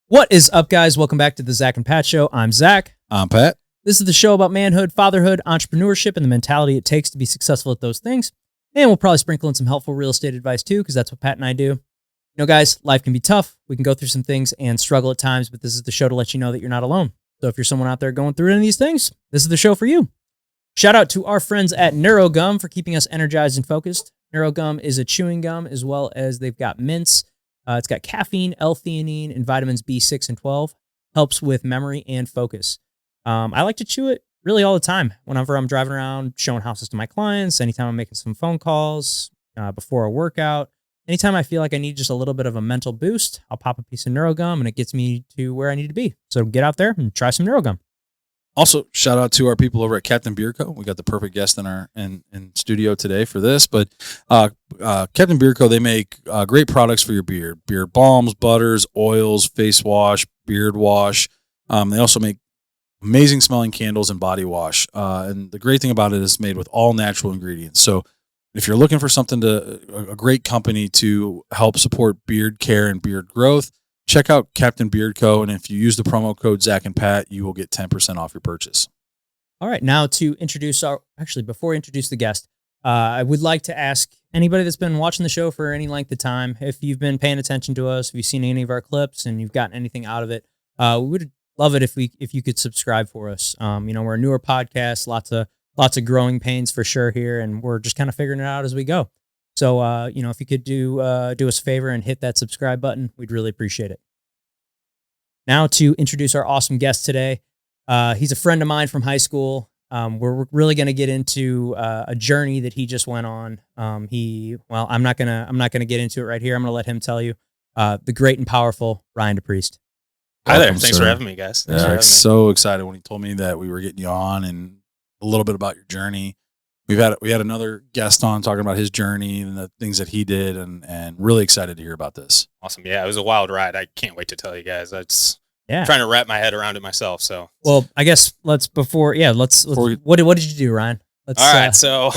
What is up, guys? Welcome back to the Zach and Pat Show. I'm Zach. I'm Pat. This is the show about manhood, fatherhood, entrepreneurship, and the mentality it takes to be successful at those things. And we'll probably sprinkle in some helpful real estate advice too, because that's what Pat and I do. You know, guys, life can be tough. We can go through some things and struggle at times, but this is the show to let you know that you're not alone. So if you're someone out there going through any of these things, this is the show for you. Shout out to our friends at NeuroGum for keeping us energized and focused. NeuroGum is a chewing gum, as well as they've got mints. It's got caffeine, L-theanine, and vitamins B6 and 12. Helps with memory and focus. I like to chew it really all the time. Whenever I'm driving around, showing houses to my clients, anytime I'm making some phone calls, before a workout, anytime I feel like I need just a little bit of a mental boost, I'll pop a piece of NeuroGum and it gets me to where I need to be. So get out there and try some NeuroGum. Also, shout out to our people over at Captain Beer Co. We got the perfect guest in our in studio today for this. But Captain Beer Co. They make great products for your beard: beard balms, butters, oils, face wash, beard wash. They also make amazing smelling candles and body wash. And the great thing about it is it's made with all natural ingredients. So if you're looking for something a great company to help support beard care and beard growth, check out Captain Beard Co. And if you use the promo code Zach and Pat, you will get 10% off your purchase. All right. Now to introduce before I introduce the guest, I would like to ask anybody that's been watching the show for any length of time, if you've been paying attention to us, if you've seen any of our clips and you've gotten anything out of it, we would love it if you could subscribe for us. We're a newer podcast, lots of growing pains for sure here, and we're just kind of figuring it out as we go. So, if you could do us a favor and hit that subscribe button, we'd really appreciate it. Now to introduce our awesome guest today. He's a friend of mine from high school. We're really going to get into a journey that he just went on. I'm not gonna get into it right here. I'm going to let him tell you. The great and powerful Ryan DePriest. Hi there. Welcome, Thanks sir. for having me, guys. So excited when he told me that we were getting you on and a little bit about your journey. We had another guest on talking about his journey and the things that he did, and really excited to hear about this. Awesome. Yeah, it was a wild ride. I can't wait to tell you guys. Yeah. Trying to wrap my head around it myself. So, well, I guess let's what did you do, Ryan? All right. So,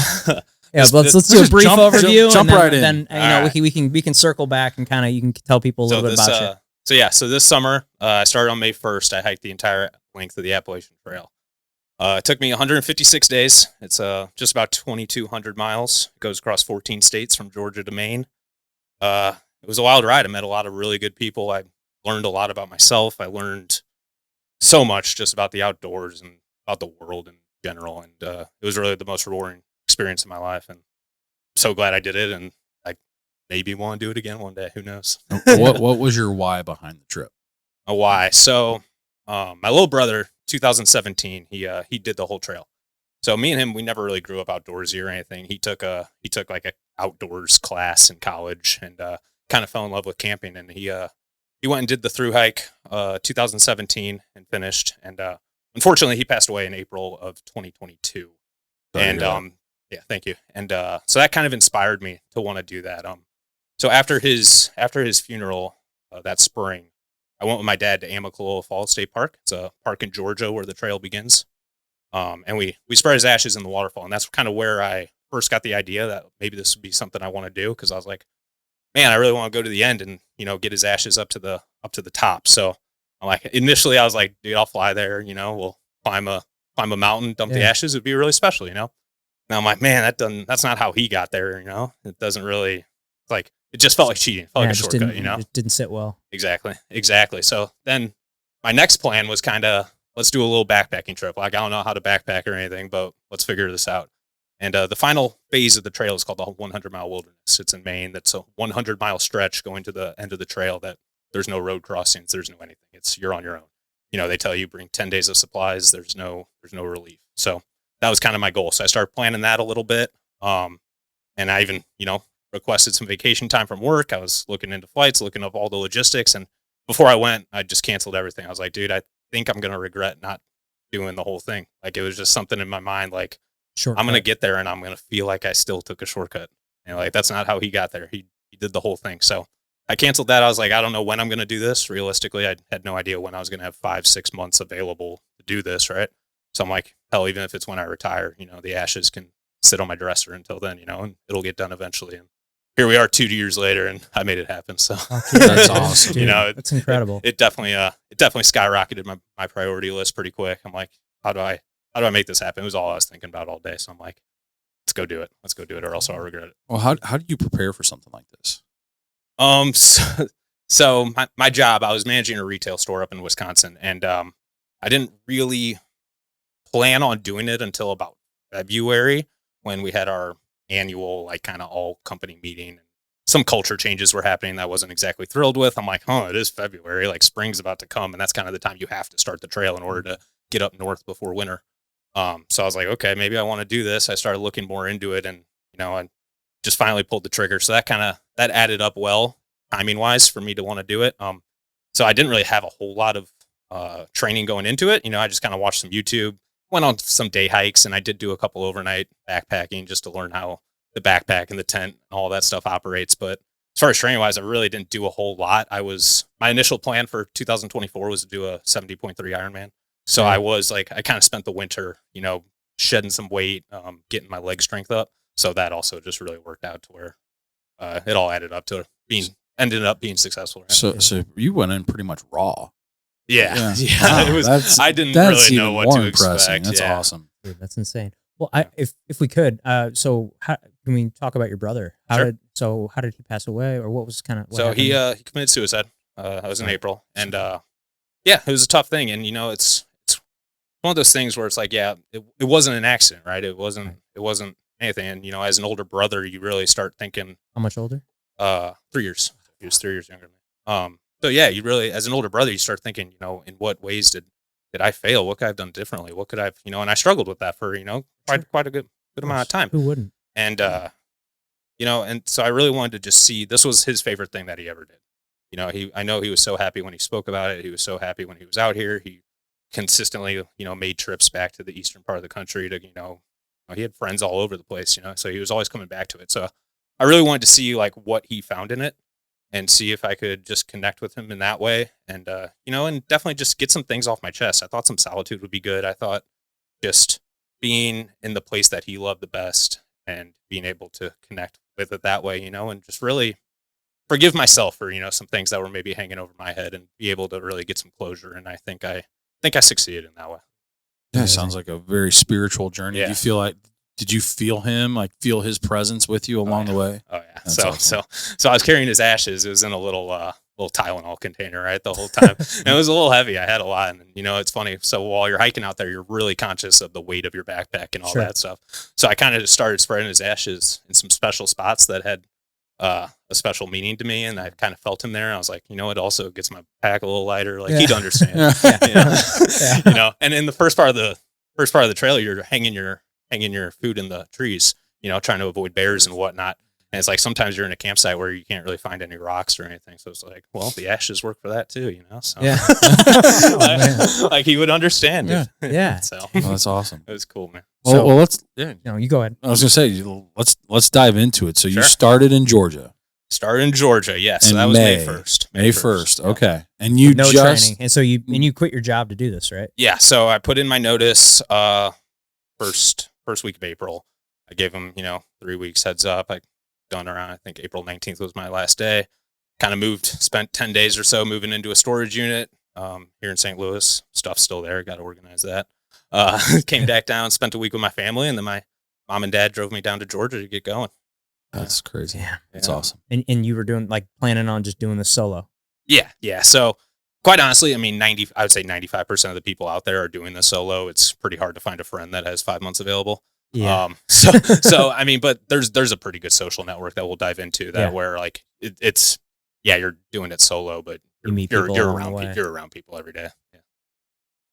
let's do a brief overview. Jump right in. Then right. we can circle back and kind of you can tell people a little bit about you. So this summer, I started on May 1st. I hiked the entire length of the Appalachian Trail. It took me 156 days. It's just about 2,200 miles. It goes across 14 states from Georgia to Maine. It was a wild ride. I met a lot of really good people. I learned a lot about myself. I learned so much just about the outdoors and about the world in general. And it was really the most rewarding experience in my life. And I'm so glad I did it. And I maybe want to do it again one day. Who knows? What was your why behind the trip? A why? So my little brother, 2017, he did the whole trail. So me and him, we never really grew up outdoorsy or anything. He took like a outdoors class in college and kind of fell in love with camping. And he went and did the thru hike 2017 and finished. And unfortunately, he passed away in April of 2022. Yeah, thank you. And so that kind of inspired me to want to do that. So after his funeral that spring, I went with my dad to Amicalola Falls State Park. It's a park in Georgia where the trail begins. And we spread his ashes in the waterfall. And that's kind of where I first got the idea that maybe this would be something I want to do. Cause I was like, man, I really want to go to the end and, get his ashes up to the top. So I'm like, initially I was like, dude, I'll fly there. We'll climb a mountain, dump the ashes. It'd be really special, Now I'm like, man, that's not how he got there. It doesn't really it just felt like cheating. It felt like a shortcut, It didn't sit well. Exactly. So then my next plan was kind of, let's do a little backpacking trip. Like, I don't know how to backpack or anything, but let's figure this out. And the final phase of the trail is called the 100-mile wilderness. It's in Maine. That's a 100-mile stretch going to the end of the trail that there's no road crossings. There's no anything. You're on your own. They tell you bring 10 days of supplies. There's no relief. So that was kind of my goal. So I started planning that a little bit. And I even, requested some vacation time from work. I was looking into flights, looking up all the logistics. And before I went, I just canceled everything. I was like, dude, I think I'm going to regret not doing the whole thing. Like, it was just something in my mind. Like, shortcut. I'm going to get there and I'm going to feel like I still took a shortcut. That's not how he got there. He did the whole thing. So I canceled that. I was like, I don't know when I'm going to do this. Realistically, I had no idea when I was going to have 5-6 months available to do this. Right. So I'm like, hell, even if it's when I retire, the ashes can sit on my dresser until then, and it'll get done eventually. And here we are 2 years later, and I made it happen. So That's awesome. Dude, You know, that's incredible. it definitely skyrocketed my priority list pretty quick. I'm like, how do I make this happen? It was all I was thinking about all day. So I'm like, let's go do it, or else I'll regret it. Well, how do you prepare for something like this? So my job, I was managing a retail store up in Wisconsin, and I didn't really plan on doing it until about February, when we had our annual, like, kind of all company meeting. Some culture changes were happening that I wasn't exactly thrilled with. I'm like, it is February, like spring's about to come, and that's kind of the time you have to start the trail in order to get up north before winter. So I was like, okay, maybe I want to do this. I started looking more into it, and I just finally pulled the trigger. So that added up well, timing wise, for me to want to do it. So I didn't really have a whole lot of training going into it. I just kind of watched some YouTube, went on some day hikes, and I did do a couple overnight backpacking just to learn how the backpack and the tent and all that stuff operates. But as far as training wise, I really didn't do a whole lot. My initial plan for 2024 was to do a 70.3 Ironman. So I was like, I kind of spent the winter, shedding some weight, getting my leg strength up. So that also just really worked out to where it all ended up being successful. Right? So you went in pretty much raw. Yeah. Wow, It was. I didn't that's really know even what more to impressing. expect. That's yeah. awesome. Dude, that's insane. Well, if we could, so can we talk about your brother? How did he pass away, or what was kind of? So he committed suicide. That was in April, and it was a tough thing. And it's one of those things where it's like, it wasn't an accident, right? It wasn't anything. And as an older brother, you really start thinking. How much older? 3 years. He was 3 years younger than me. So yeah, you really, as an older brother, you start thinking, in what ways did I fail? What could I have done differently? What could I have, and I struggled with that for, quite a good amount of time. Who wouldn't? And, and so I really wanted to just see, this was his favorite thing that he ever did. I know he was so happy when he spoke about it. He was so happy when he was out here. He consistently, made trips back to the eastern part of the country to, he had friends all over the place, so he was always coming back to it. So I really wanted to see like what he found in it, and see if I could just connect with him in that way. And, and definitely just get some things off my chest. I thought some solitude would be good. I thought just being in the place that he loved the best and being able to connect with it that way, and just really forgive myself for, some things that were maybe hanging over my head, and be able to really get some closure. And I think I succeeded in that way. Yeah, sounds like a very spiritual journey. Yeah. Did you feel him, like feel his presence with you along the way? Oh yeah. That's So awesome. so I was carrying his ashes. It was in a little Tylenol container, right, the whole time. And it was a little heavy. I had a lot, and it's funny. So while you're hiking out there, you're really conscious of the weight of your backpack and all that stuff. So I kind of just started spreading his ashes in some special spots that had a special meaning to me, and I kind of felt him there. I was like, it also gets my pack a little lighter. Like he'd understand. And in the first part of the trail, you're hanging your food in the trees, trying to avoid bears and whatnot. And it's like sometimes you're in a campsite where you can't really find any rocks or anything. So it's like, well, the ashes work for that too, So like he would understand. Yeah. So that's awesome. it was cool, man. Well, let's. Yeah. No, you go ahead. I was gonna say, let's dive into it. So you Sure. started in Georgia. Started in Georgia, yes. In So that was May. May 1st. May 1st. Okay. And you No just training, and so you quit your job to do this, right? Yeah. So I put in my notice first week of April. I gave them, 3 weeks heads up. I done around, I think April 19th was my last day. Kind of spent 10 days or so moving into a storage unit here in St. Louis. Stuff's still there. Got to organize that. Came back down, spent a week with my family, and then my mom and dad drove me down to Georgia to get going. That's crazy. Yeah. That's awesome. And you were planning on just doing this solo. Yeah. So quite honestly, I mean, I would say 95% of the people out there are doing this solo. It's pretty hard to find a friend that has 5 months available. Yeah. So I mean, but there's a pretty good social network that we'll dive into that where like it's you're doing it solo, but you're around people every day.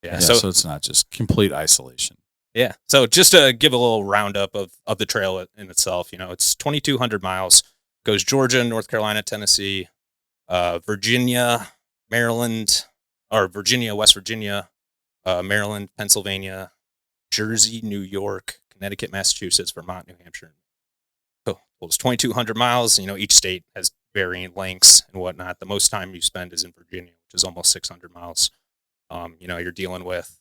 Yeah. So it's not just complete isolation. Yeah. So just to give a little roundup of the trail in itself, it's 2,200 miles. Goes Georgia, North Carolina, Tennessee, Virginia, Maryland, or Virginia, West Virginia, Maryland, Pennsylvania, Jersey, New York, Connecticut, Massachusetts, Vermont, New Hampshire. So it's 2,200 miles. Each state has varying lengths and whatnot. The most time you spend is in Virginia, which is almost 600 miles. You're dealing with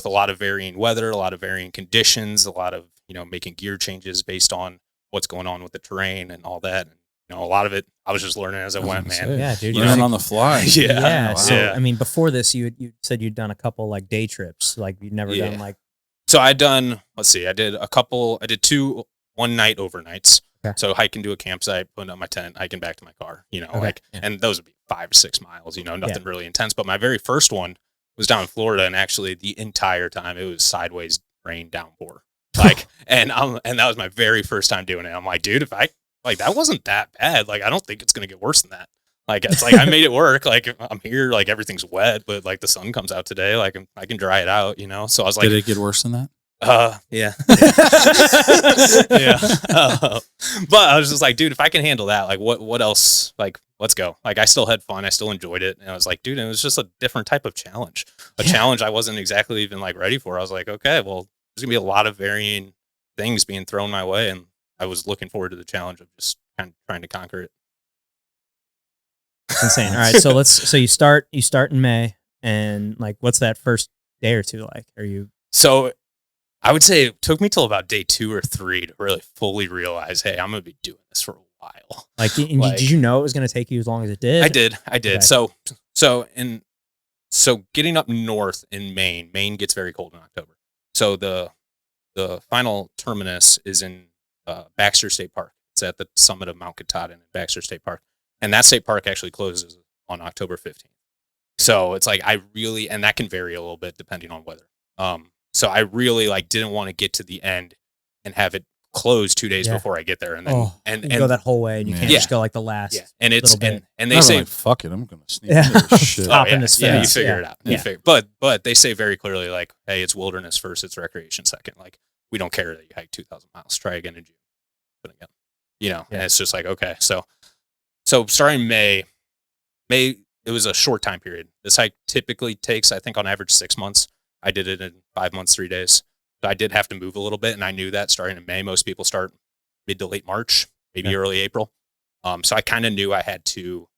a lot of varying weather, a lot of varying conditions, a lot of, making gear changes based on what's going on with the terrain and all that. And, you know, a lot of it I was just learning as I went, man. Say, Yeah, dude. you learn on the fly. Yeah. Wow. So, Yeah. I mean, before this, you said you'd done a couple like day trips. Like you'd never done like. So I did 2 1-night overnights. Okay. So hiking to a campsite, putting up my tent, hiking back to my car, you know, Okay. and those would be 5 to 6 miles, you know, nothing really intense. But my very first one was down in Florida, and actually the entire time it was sideways rain downpour. Like, and that was my very first time doing it. I'm like, dude, if that wasn't that bad. Like, I don't think it's going to get worse than that. Like, it's like, I made it work. Like, I'm here, like everything's wet, but like the sun comes out today. Like I can dry it out, you know? So I was like, did it get worse than that? Yeah. Yeah. But I was just like, dude, if I can handle that, like what else? Like, let's go. Like, I still had fun. I still enjoyed it. And I was like, dude, it was just a different type of challenge, challenge I wasn't exactly even like ready for. I was like, okay, well, there's gonna be a lot of varying things being thrown my way. And I was looking forward to the challenge of just kind of trying to conquer it. It's insane. All right. So you start in May, and like, what's that first day or two like? So I would say it took me till about day 2 or 3 to really fully realize, hey, I'm going to be doing this for a while. Like, did you know it was going to take you as long as it did? I did. Okay. So getting up north in Maine gets very cold in October. So the final terminus is in Baxter State Park. It's at the summit of Mount Katahdin in Baxter State Park. And that state park actually closes on October 15th. So it's like, and that can vary a little bit depending on weather. So I really like didn't want to get to the end and have it close 2 days before I get there, and then and go that whole way, and you can't just go like the last. Yeah. And it's bit. and they say, like, fuck it, I'm gonna sneak into this shit. In this you fence. figure it out. Yeah. But they say very clearly, like, hey, it's wilderness first, it's recreation second. Like, we don't care that you hike 2,000 miles. Try again in June. But again, you know, and it's just like, okay, so starting May, it was a short time period. This hike typically takes, I think, on average 6 months. I did it in 5 months, 3 days. So I did have to move a little bit, and I knew that starting in May. Most people start mid to late March, maybe early April. So I kind of knew I had to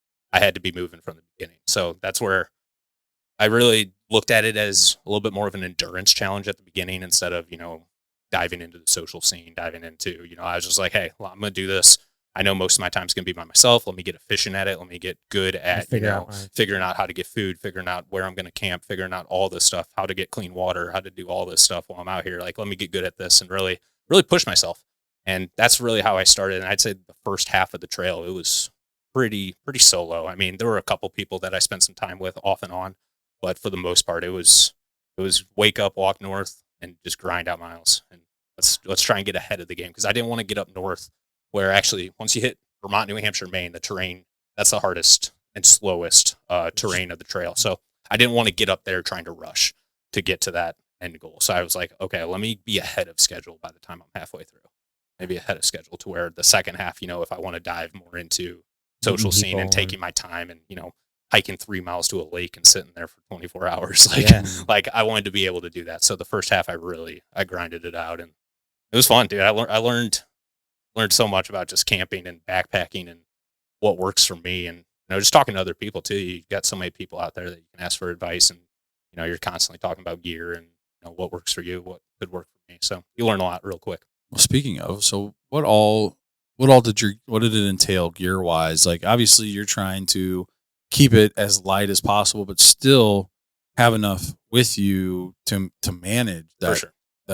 be moving from the beginning. So that's where I really looked at it as a little bit more of an endurance challenge at the beginning instead of, you know, diving into the social scene, diving into, you know, I was just like, hey, well, I'm going to do this. I know most of my time is going to be by myself. Let me get efficient at it. Let me get good at, figuring out how to get food, figuring out where I'm going to camp, figuring out all this stuff, how to get clean water, how to do all this stuff while I'm out here. Like, let me get good at this and really, really push myself. And that's really how I started. And I'd say the first half of the trail, it was pretty solo. I mean, there were a couple people that I spent some time with off and on, but for the most part, it was wake up, walk north, and just grind out miles. And let's try and get ahead of the game, because I didn't want to get up north, where actually once you hit Vermont, New Hampshire, Maine, the terrain, that's the hardest and slowest terrain of the trail. So I didn't want to get up there trying to rush to get to that end goal. So I was like, okay, let me be ahead of schedule by the time I'm halfway through. Maybe ahead of schedule to where the second half, you know, if I want to dive more into social scene and taking my time and, you know, hiking 3 miles to a lake and sitting there for 24 hours, like I wanted to be able to do that. So the first half, I grinded it out, and it was fun, dude. I learned so much about just camping and backpacking and what works for me. And, you know, just talking to other people too. You've got so many people out there that you can ask for advice, and, you know, you're constantly talking about gear and, you know, what works for you, what could work for me. So you learn a lot real quick. Well, speaking of, so what did it entail gear wise? Like, obviously you're trying to keep it as light as possible, but still have enough with you to manage that, for sure.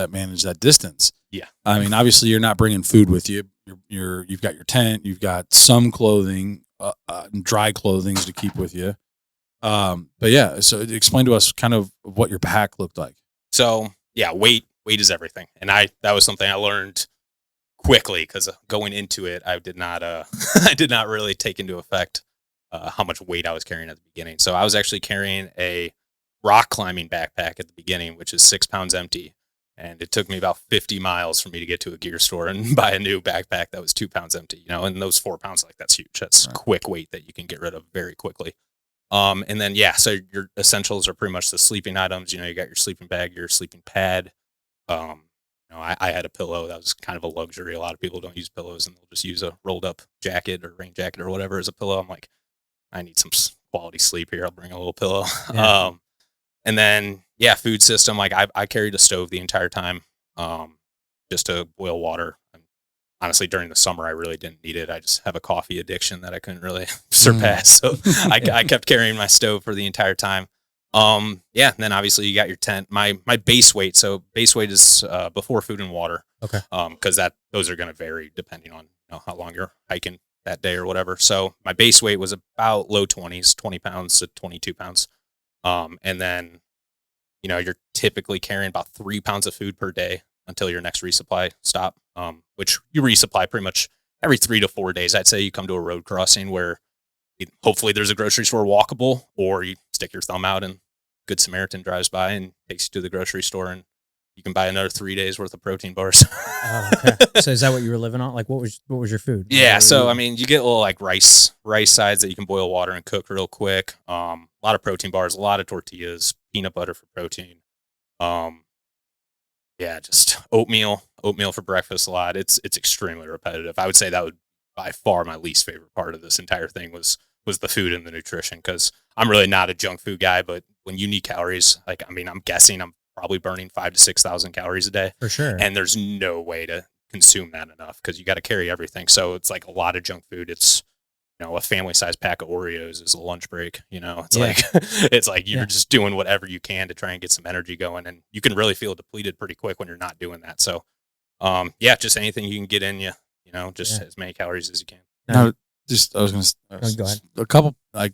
Manage that distance. Yeah. I mean, obviously you're not bringing food with you. You've got your tent, you've got some clothing, dry clothing to keep with you. But yeah, so explain to us kind of what your pack looked like. So yeah, weight is everything. And that was something I learned quickly, because going into it, I did not really take into effect how much weight I was carrying at the beginning. So I was actually carrying a rock climbing backpack at the beginning, which is 6 pounds empty. And it took me about 50 miles for me to get to a gear store and buy a new backpack that was 2 pounds empty, you know, and those 4 pounds, like, that's huge. That's quick weight that you can get rid of very quickly. And then, so your essentials are pretty much the sleeping items. You know, you got your sleeping bag, your sleeping pad. You know, I had a pillow. That was kind of a luxury. A lot of people don't use pillows, and they'll just use a rolled up jacket or rain jacket or whatever as a pillow. I'm like, I need some quality sleep here. I'll bring a little pillow. Yeah. And then, food system. Like, I carried a stove the entire time, just to boil water. honestly, during the summer, I really didn't need it. I just have a coffee addiction that I couldn't really surpass. So I kept carrying my stove for the entire time. Yeah. And then obviously you got your tent, my base weight. So base weight is, before food and water. Okay. Cause those are going to vary depending on, how long you're hiking that day or whatever. So my base weight was about low 20s, 20 pounds to 22 pounds. And then, you're typically carrying about 3 pounds of food per day until your next resupply stop, which you resupply pretty much every 3 to 4 days. I'd say you come to a road crossing where hopefully there's a grocery store walkable, or you stick your thumb out and Good Samaritan drives by and takes you to the grocery store, and you can buy another 3 days worth of protein bars. Oh, okay. So is that what you were living on? Like, what was your food? Yeah. So, I mean, you get little like rice sides that you can boil water and cook real quick. A lot of protein bars, a lot of tortillas, peanut butter for protein. Yeah, just oatmeal for breakfast a lot. It's extremely repetitive. I would say that would by far my least favorite part of this entire thing was the food and the nutrition, because I'm really not a junk food guy, but when you need calories, like, I mean, I'm guessing I'm probably burning 5,000 to 6,000 calories a day. For sure. And there's no way to consume that enough, because you got to carry everything. So it's like a lot of junk food. It's, a family size pack of Oreos is a lunch break. It's like you're just doing whatever you can to try and get some energy going, and you can really feel depleted pretty quick when you're not doing that. So, just anything you can get in you, as many calories as you can. Now, I was going to go ahead. A couple, like,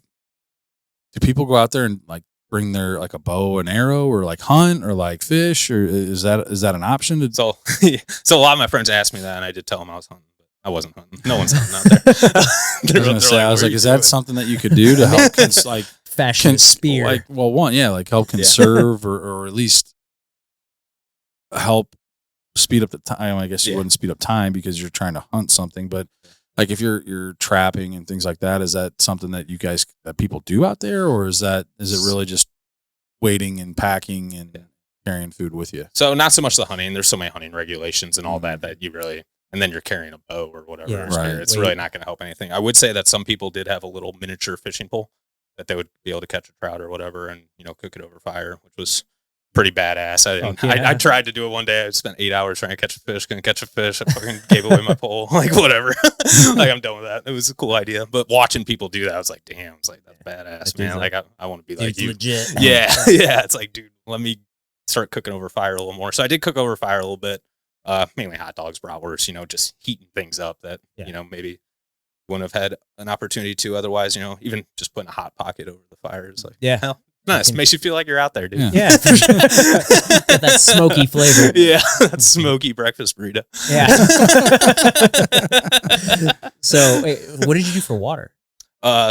do people go out there and like bring their like a bow and arrow, or like hunt, or like fish, or is that an option? So a lot of my friends asked me that, and I did tell them I was hunting. I wasn't hunting. No one's hunting out there. I was like, is that something that you could do to help, like, fashion spear? Like, well, like help conserve or at least help speed up the time. I guess you wouldn't speed up time because you're trying to hunt something, but like if you're trapping and things like that, is that something that that people do out there, or is it really just waiting and packing and carrying food with you? So not so much the hunting. There's so many hunting regulations and all that you really. And then you're carrying a bow or whatever. Yeah, right. It's really not going to help anything. I would say that some people did have a little miniature fishing pole that they would be able to catch a trout or whatever and, cook it over fire, which was pretty badass. I tried to do it one day. I spent 8 hours trying to catch a fish, couldn't catch a fish. I fucking gave away my pole, like whatever. Like, I'm done with that. It was a cool idea. But watching people do that, I was like, damn, it's like, that's badass, man. Like, I want to be like you. Legit. Yeah. Yeah. It's like, dude, let me start cooking over fire a little more. So I did cook over fire a little bit. Mainly hot dogs, bratwurst, just heating things up that, maybe wouldn't have had an opportunity to otherwise, even just putting a hot pocket over the fire is like, hell, nice. Makes you feel like you're out there, dude. Yeah. Got that smoky flavor. Yeah. That smoky breakfast burrito. Yeah. So wait, what did you do for water?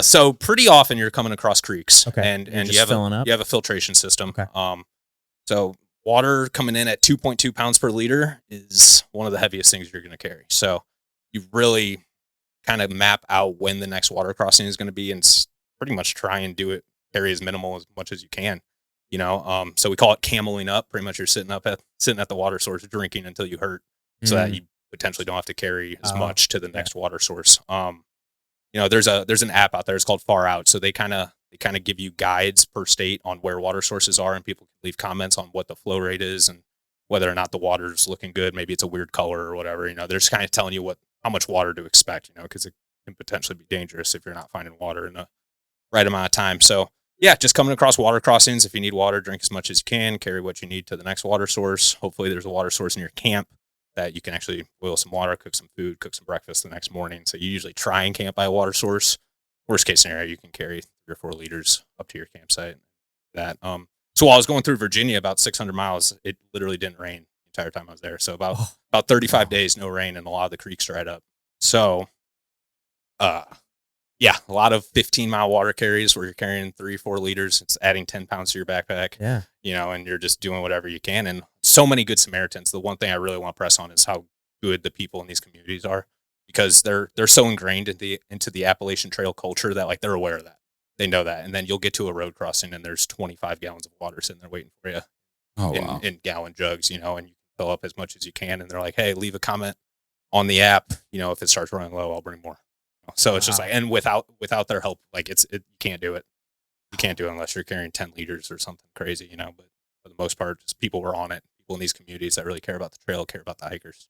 So pretty often you're coming across creeks. Okay. And you have a filtration system. Okay. So water coming in at 2.2 pounds per liter is one of the heaviest things you're going to carry. So you really kind of map out when the next water crossing is going to be and pretty much try and carry as minimal as much as you can, so we call it cameling up. Pretty much you're sitting at the water source, drinking until you hurt so that you potentially don't have to carry as much to the next water source. There's an app out there. It's called Far Out. So they kind of give you guides per state on where water sources are, and people can leave comments on what the flow rate is and whether or not the water's looking good. Maybe it's a weird color or whatever. They're just kind of telling you how much water to expect. Because it can potentially be dangerous if you're not finding water in the right amount of time. So yeah, just coming across water crossings. If you need water, drink as much as you can. Carry what you need to the next water source. Hopefully, there's a water source in your camp that you can actually boil some water, cook some food, cook some breakfast the next morning. So you usually try and camp by a water source. Worst case scenario, you can carry 3 or 4 liters up to your campsite. So while I was going through Virginia, about 600 miles, it literally didn't rain the entire time I was there. So about 35 days, no rain, and a lot of the creeks dried up. So, a lot of 15-mile water carries where you're carrying 3-4 liters. It's adding 10 pounds to your backpack. Yeah. And you're just doing whatever you can. And so many good Samaritans. The one thing I really want to press on is how good the people in these communities are, because they're so ingrained into the Appalachian Trail culture that, like, they're aware of that. They know that. And then you'll get to a road crossing and there's 25 gallons of water sitting there waiting for you in gallon jugs, and you can fill up as much as you can. And they're like, hey, leave a comment on the app. If it starts running low, I'll bring more. So it's just like, and without their help, like you can't do it. You can't do it unless you're carrying 10 liters or something crazy, but for the most part, just people were on it. People in these communities that really care about the trail, care about the hikers.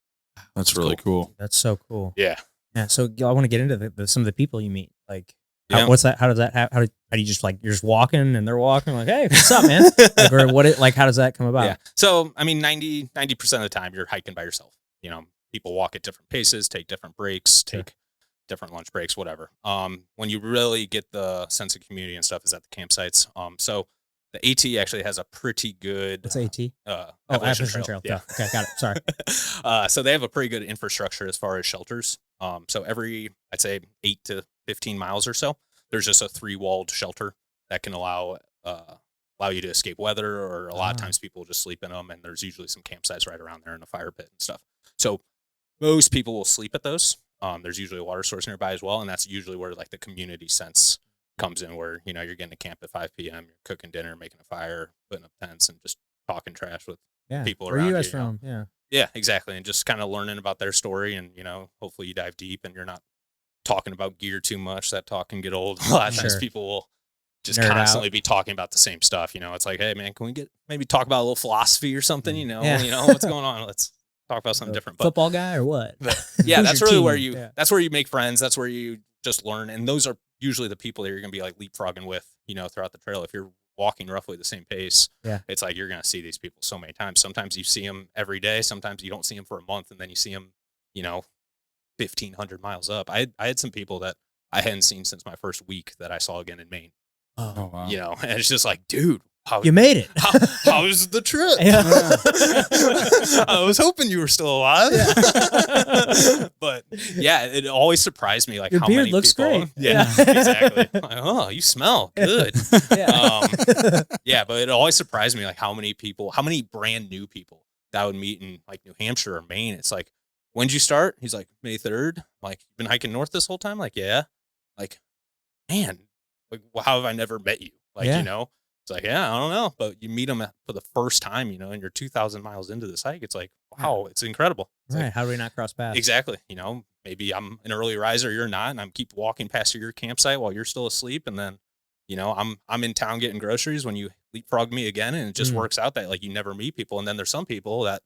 That's really cool. That's so cool. Yeah. Yeah. So I want to get into some of the people you meet. Like, Yeah. what's that? How does that happen? How do you just like, you're just walking and they're walking like, hey, what's up, man? Like, or how does that come about? Yeah. So, I mean, 90% of the time you're hiking by yourself. You know, people walk at different paces, take different breaks, take different lunch breaks, whatever. When you really get the sense of community and stuff is at the campsites. So the AT actually has a pretty good. What's AT? Appalachian Trail. Trail. Yeah. Okay, got it. Sorry. So they have a pretty good infrastructure as far as shelters. So every, I'd say 8 to 15 miles or so, there's just a 3-walled shelter that can allow you to escape weather, or a lot of times people just sleep in them, and there's usually some campsites right around there and a fire pit and stuff. So most people will sleep at those. There's usually a water source nearby as well, and that's usually where like the community sense comes in, where you're getting to camp at 5 p.m., you're cooking dinner, making a fire, putting up tents, and just talking trash with people around you. Where are you guys from? Yeah, exactly, and just kind of learning about their story, and hopefully you dive deep and you're not talking about gear too much. That talk can get old. A lot of times people will just Nerd constantly out. be talking about the same stuff. It's like, hey man, can we maybe talk about a little philosophy or something? What's going on? Let's talk about something different. But, football guy or what? Yeah, that's really team? where that's where you make friends. That's where you just learn. And those are usually the people that you're going to be like leapfrogging with, throughout the trail. If you're walking roughly the same pace, it's like you're going to see these people so many times. Sometimes you see them every day. Sometimes you don't see them for a month, and then you see them, 1,500 miles up. I had some people that I hadn't seen since my first week that I saw again in Maine. Oh wow. And it's just like, dude, you made it. How was the trip? Yeah. I was hoping you were still alive. But yeah, it always surprised me, like, your how beard many looks people. great. Yeah, exactly. Like, oh, you smell good. Yeah. But it always surprised me, like, how many brand new people that I would meet in like New Hampshire or Maine. It's like, when'd you start? He's like, May 3rd. Like, you've been hiking north this whole time? Like, yeah. Like, man, like, well, how have I never met you? Like, it's like, yeah, I don't know. But you meet them for the first time, and you're 2,000 miles into this hike. It's like, wow, it's incredible. It's right. like, How do we not cross paths? Exactly. Maybe I'm an early riser, you're not, and I'm keep walking past your campsite while you're still asleep. And then, I'm in town getting groceries when you leapfrog me again. And it just works out that like you never meet people. And then there's some people that,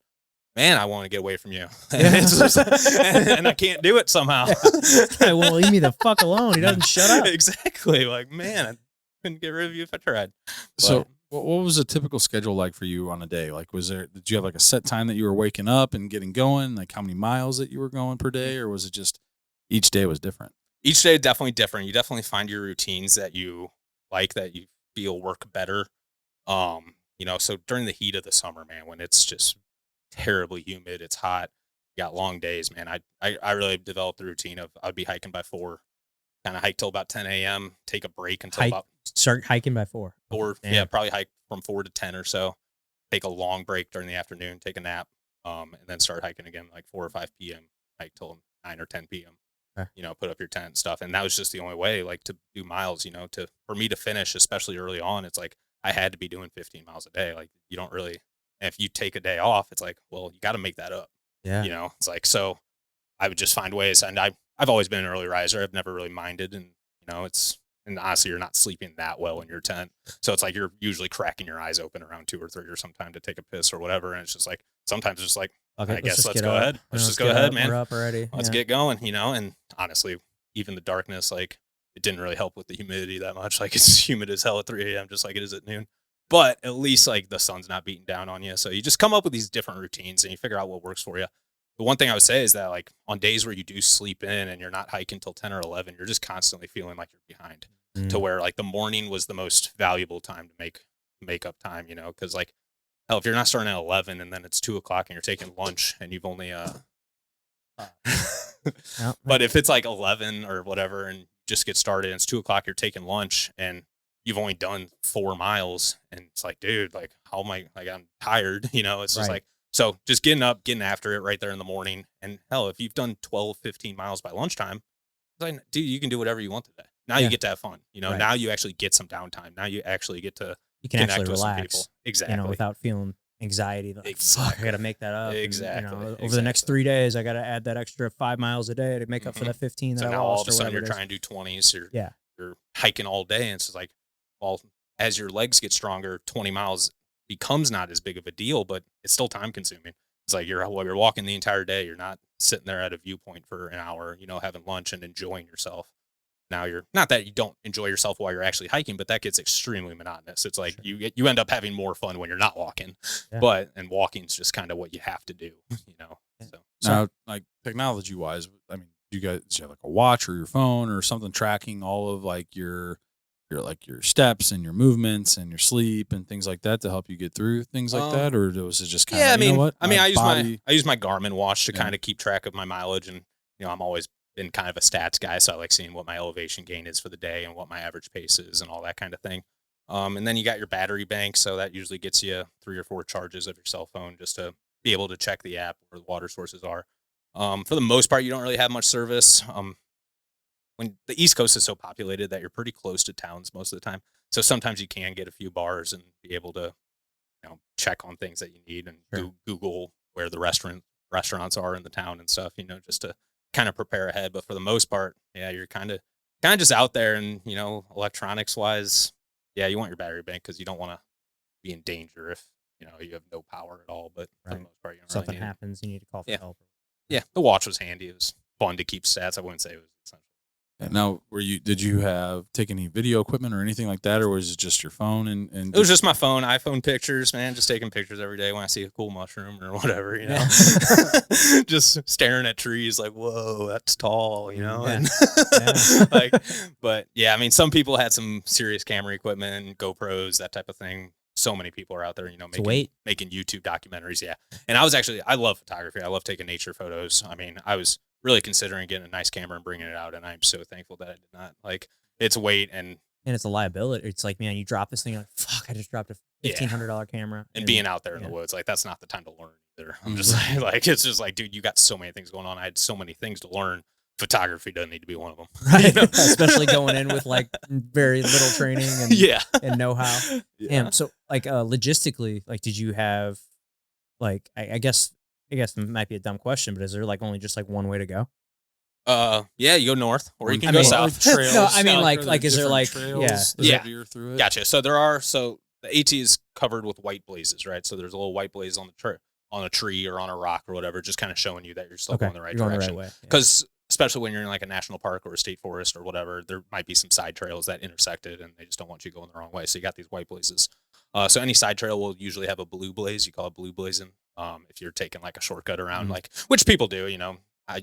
man, I want to get away from you. And I can't do it somehow. Well, leave me the fuck alone. He doesn't shut up. Exactly. Like, man, I couldn't get rid of you if I tried. So what was a typical schedule like for you on a day? Like, did you have like a set time that you were waking up and getting going? Like how many miles that you were going per day? Or was it just each day was different? Each day definitely different. You definitely find your routines that you like, that you feel work better. So during the heat of the summer, man, when it's just terribly humid, it's hot, you got long days, man. I really developed the routine of I'd be hiking by 4, kind of hike till about 10 a.m., take a break until start hiking by 4. Yeah, probably hike from 4 to 10 or so, take a long break during the afternoon, take a nap, and then start hiking again like 4 or 5 p.m., hike till 9 or 10 p.m. Okay. Put up your tent and stuff. And that was just the only way, like, to do miles, for me to finish, especially early on. It's like I had to be doing 15 miles a day. Like, you don't really, and if you take a day off, it's like, well, you got to make that up. Yeah. It's like, so I would just find ways. And I've always been an early riser. I've never really minded. And, and honestly, you're not sleeping that well in your tent. So it's like you're usually cracking your eyes open around 2 or 3 or sometime to take a piss or whatever. And it's just like, sometimes it's just like, okay, I guess let's go ahead. Let's just go ahead, man. We're up already. Let's get going, and honestly, even the darkness, like, it didn't really help with the humidity that much. Like, it's humid as hell at 3 a.m., just like it is at noon. But at least, like, the sun's not beating down on you. So you just come up with these different routines and you figure out what works for you. The one thing I would say is that, like, on days where you do sleep in and you're not hiking till 10 or 11, you're just constantly feeling like you're behind, to where, like, the morning was the most valuable time to make up time, because, like, hell, if you're not starting at 11 and then it's 2 o'clock and you're taking lunch and you've only, but if it's like 11 or whatever and just get started and it's 2 o'clock, you're taking lunch and you've only done 4 miles, and it's like, dude, like, how am I, like, I'm tired, it's just like, so just getting up, getting after it right there in the morning. And hell, if you've done 12, 15 miles by lunchtime, it's like, dude, you can do whatever you want today. Now you get to have fun, now you actually get some downtime. Now you actually get to actually with relax, some people. Exactly. without feeling anxiety. Like, fuck, I got to make that up. Exactly. And, over the next 3 days, I got to add that extra 5 miles a day to make up for that 15 that so I now lost. all of a sudden you're trying to do 20s. You're hiking all day, and it's just like, well, as your legs get stronger, 20 miles becomes not as big of a deal, but it's still time consuming. It's like you're walking the entire day. You're not sitting there at a viewpoint for an hour, having lunch and enjoying yourself. Now you're not that you don't enjoy yourself while you're actually hiking, but that gets extremely monotonous. It's like you end up having more fun when you're not walking, and walking's just kind of what you have to do, So now, like technology wise, I mean, do you have like a watch or your phone or something tracking all of like your steps and your movements and your sleep and things like that to help you get through things like that, or was it just kind of I use my Garmin watch to kind of keep track of my mileage, and I'm always been kind of a stats guy, so I like seeing what my elevation gain is for the day and what my average pace is and all that kind of thing. And then you got your battery bank, so that usually gets you 3 or 4 charges of your cell phone just to be able to check the app where the water sources are. For the most part, you don't really have much service. When the East Coast is so populated that you're pretty close to towns most of the time, so sometimes you can get a few bars and be able to check on things that you need and Google where the restaurants are in the town and stuff, just to kind of prepare ahead. But for the most part, you're kind of just out there, and electronics wise, you want your battery bank because you don't want to be in danger if you have no power at all. But for the most part, you don't something really need happens, you need to call for help. Yeah, the watch was handy. It was fun to keep stats. I wouldn't say it was essential. Now, did you take any video equipment or anything like that, or was it just your phone? And it was just my phone, iPhone pictures, man. Just taking pictures every day when I see a cool mushroom or whatever, just staring at trees like, whoa, that's tall, And but I mean, some people had some serious camera equipment, GoPros, that type of thing. So many people are out there, making YouTube documentaries. Yeah. And I love photography. I love taking nature photos. I mean, I was really considering getting a nice camera and bringing it out, and I'm so thankful that I did not. Like, it's weight and it's a liability. It's like, man, you drop this thing, like, fuck, I just dropped a $1,500 camera. And being out there in the woods, like, that's not the time to learn either. I'm just like, it's just like, dude, you got so many things going on. I had so many things to learn. Photography doesn't need to be one of them, right? Especially going in with like very little training and know-how. Damn. So like logistically, like, did you have like I guess it might be a dumb question, but is there like only just like one way to go? You go north or you can go south. Like trails, no, I mean like is there like trails, through it? Gotcha. So there are the AT is covered with white blazes, right? So there's a little white blaze on a tree or on a rock or whatever, just kind of showing you that you're still going the right direction. Because especially when you're in like a national park or a state forest or whatever, there might be some side trails that intersected and they just don't want you going the wrong way. So you got these white blazes. So any side trail will usually have a blue blaze. You call it blue blazing. If you're taking like a shortcut around, like, which people do, I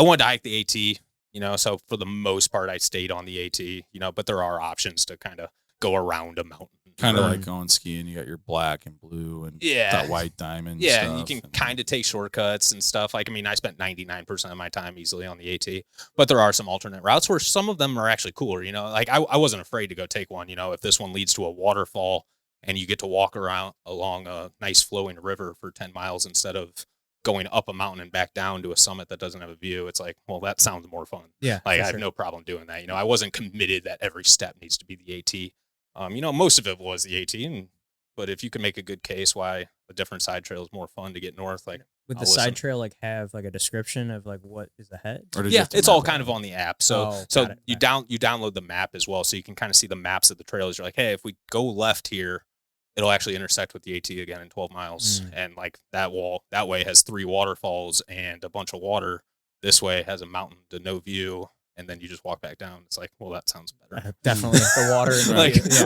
wanted to hike the AT, so for the most part I stayed on the AT, but there are options to kind of go around a mountain. Kind of like going skiing, you got your black and blue and that white diamond stuff. And you can kind of take shortcuts and stuff. Like, I mean, I spent 99% of my time easily on the AT, but there are some alternate routes where some of them are actually cooler, like I wasn't afraid to go take one, if this one leads to a waterfall and you get to walk around along a nice flowing river for 10 miles instead of going up a mountain and back down to a summit that doesn't have a view. It's like, well, that sounds more fun. Yeah. Like, I have no problem doing that. I wasn't committed that every step needs to be the AT. Most of it was the AT, but if you can make a good case why a different side trail is more fun to get north, like, would the side trail like have like a description of like what is ahead? It's all kind of on the app. So you download the map as well, so you can kind of see the maps of the trails. You're like, hey, if we go left here, it'll actually intersect with the AT again in 12 miles, and like that way has 3 waterfalls and a bunch of water. This way has a mountain to no view. And then you just walk back down. It's like, well, that sounds better. Definitely the water.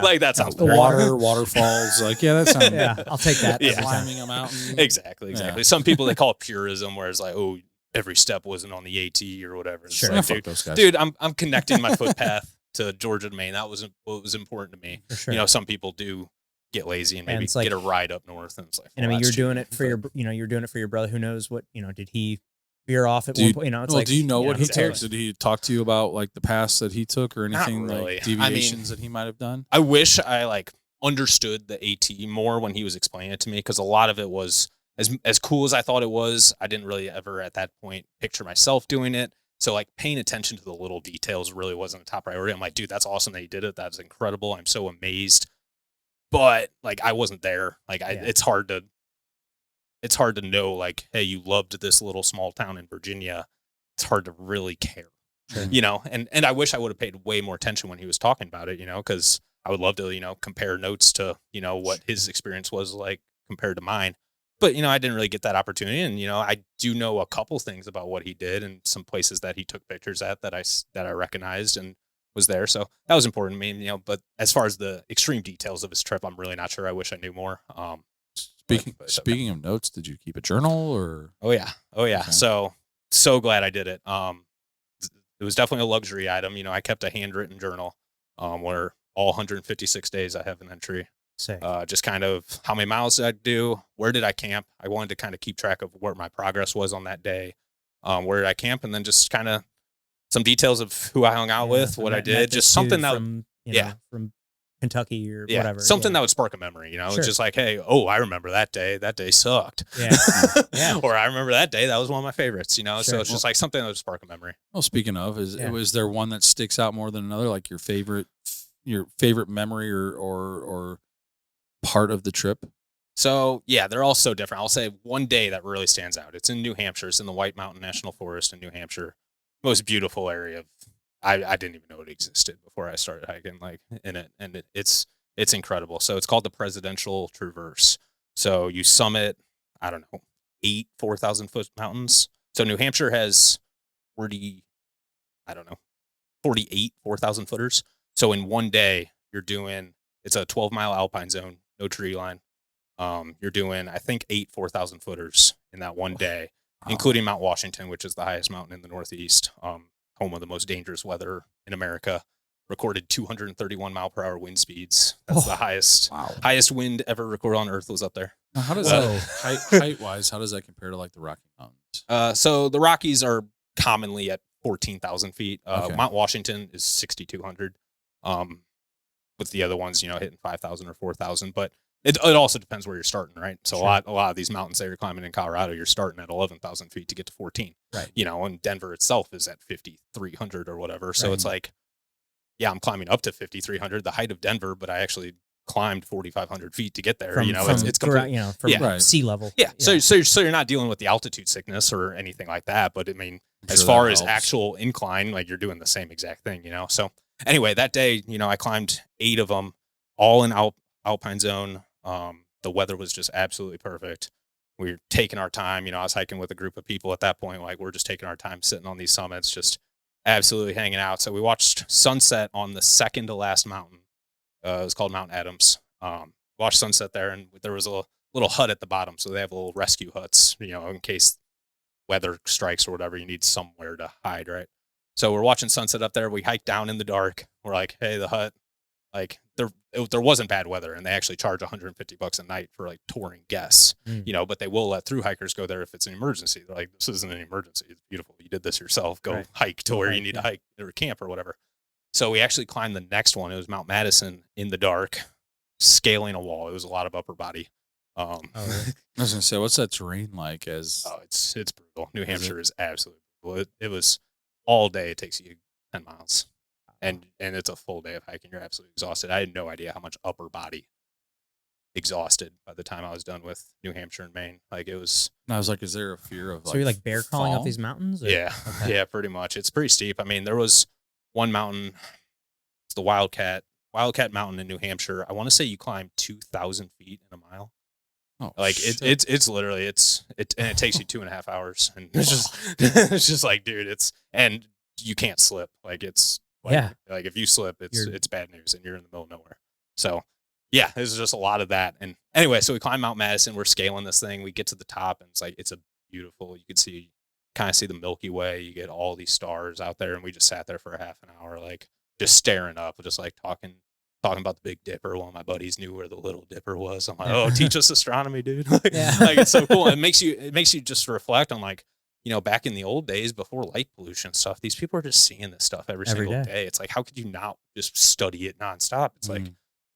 Like that sounds better. Waterfalls. Like, that sounds I'll take that. Climbing a mountain. Exactly. Yeah. Some people, they call it purism, where it's like, oh, every step wasn't on the AT or whatever. It's sure. Like, dude, I'm connecting my footpath to Georgia to Maine. That was what was important to me. Sure. Some people do get lazy and maybe get a ride up north. And it's like, and I mean, you're doing it for you're doing it for your brother. Who knows what, did he veer off at one point? It's like, do you know what he took? Did he talk to you about like the paths that he took or anything, really. Like deviations that he might have done? I wish I like understood the AT more when he was explaining it to me, because a lot of it was as cool as I thought it was. I didn't really ever at that point picture myself doing it. So like paying attention to the little details really wasn't a top priority. I'm like, dude, that's awesome that he did it. That's incredible. I'm so amazed. But like, I wasn't there. Like, it's hard to know, like, hey, you loved this little small town in Virginia. It's hard to really care, and I wish I would have paid way more attention when he was talking about it, because I would love to, compare notes to, what his experience was like compared to mine. but I didn't really get that opportunity. And I do know a couple things about what he did and some places that he took pictures at that I recognized and was there. So that was important to me. But as far as the extreme details of his trip, I'm really not sure. I wish I knew more. Speaking of notes, did you keep a journal or? Oh yeah. Okay. So glad I did it. It was definitely a luxury item. I kept a handwritten journal, where all 156 days I have an entry. Sick. Just kind of how many miles did I do? Where did I camp? I wanted to kind of keep track of where my progress was on that day. Where did I camp? And then just kind of some details of who I hung out with, what I did, just something that from Kentucky or yeah, whatever. Something that would spark a memory, Sure. It's just like, hey, I remember that day. That day sucked. Yeah. Yeah. Or I remember that day. That was one of my favorites, Sure. So it's just like something that would spark a memory. Well, speaking of, is there one that sticks out more than another? Like your favorite memory or part of the trip? So yeah, they're all so different. I'll say one day that really stands out. It's in New Hampshire. It's in the White Mountain National Forest in New Hampshire. Most beautiful area of, I didn't even know it existed before I started hiking in it. And it's incredible. So it's called the Presidential Traverse. So you summit, I don't know, 8 4,000-foot mountains. So New Hampshire has 48 4,000 footers. So in one day it's a 12-mile alpine zone, no tree line. You're doing, I think, 8 4,000 footers in that one day, including Mount Washington, which is the highest mountain in the Northeast, home of the most dangerous weather in America. Recorded 231 mile per hour wind speeds. That's the highest wind ever recorded on Earth was up there. Now, how does that height wise? How does that compare to like the Rocky Mountains? So the Rockies are commonly at 14,000 feet. Okay. Mount Washington is 6,200. With the other ones, hitting 5,000 or 4,000. But it also depends where you're starting, right? So Sure. a lot of these mountains that you're climbing in Colorado, you're starting at 11,000 feet to get to 14. Right. And Denver itself is at 5,300 or whatever. So Right. it's like, yeah, I'm climbing up to 5,300, the height of Denver, but I actually climbed 4,500 feet to get there. From, It's complete, from Right. sea level. yeah. So you're not dealing with the altitude sickness or anything like that. But I mean, I'm as sure far that as helps. actual incline, like you're doing the same exact thing, So anyway, that day, I climbed 8 of them, all in alpine zone. The weather was just absolutely perfect. We were taking our time. I was hiking with a group of people at that point. Like we're just taking our time sitting on these summits, just absolutely hanging out. So we watched sunset on the second to last mountain. It was called Mount Adams. Watched sunset there, and there was a little hut at the bottom. So they have little rescue huts, in case weather strikes or whatever, you need somewhere to hide, right? So we're watching sunset up there. We hiked down in the dark. We're like, hey, the hut, like there wasn't bad weather, and they actually charge $150 a night for like touring guests, but they will let through hikers go there if it's an emergency. They're like, this isn't an emergency. It's beautiful. You did this yourself. Go hike to where you need to hike or camp or whatever. So we actually climbed the next one. It was Mount Madison in the dark, scaling a wall. It was a lot of upper body. I was gonna say, what's that terrain like? It's brutal. New Hampshire is absolutely brutal. It was all day. It takes you 10 miles. And it's a full day of hiking. You're absolutely exhausted. I had no idea how much upper body exhausted by the time I was done with New Hampshire and Maine. Like it was. I was like, is there a fear of So you're like bear crawling up these mountains? Or? Yeah. Okay. Yeah, pretty much. It's pretty steep. I mean, there was one mountain. It's the Wildcat Mountain in New Hampshire. I want to say you climb 2,000 feet in a mile. Oh, like shit. it's literally and it takes you 2.5 hours, and it's just like, dude, and you can't slip. Like it's. Like if you slip, it's bad news and you're in the middle of nowhere. So yeah, there's just a lot of that. And anyway, so we climb Mount Madison, we're scaling this thing, we get to the top, and it's a beautiful, you could kind of see the Milky Way, you get all these stars out there, and we just sat there for a half an hour, like just staring up, just like talking about the Big Dipper while my buddies knew where the Little Dipper was. I'm like, oh, teach us astronomy, dude. Like it's so cool. It makes you just reflect on like, back in the old days before light pollution stuff, these people are just seeing this stuff every single day. It's like, how could you not just study it nonstop? It's like,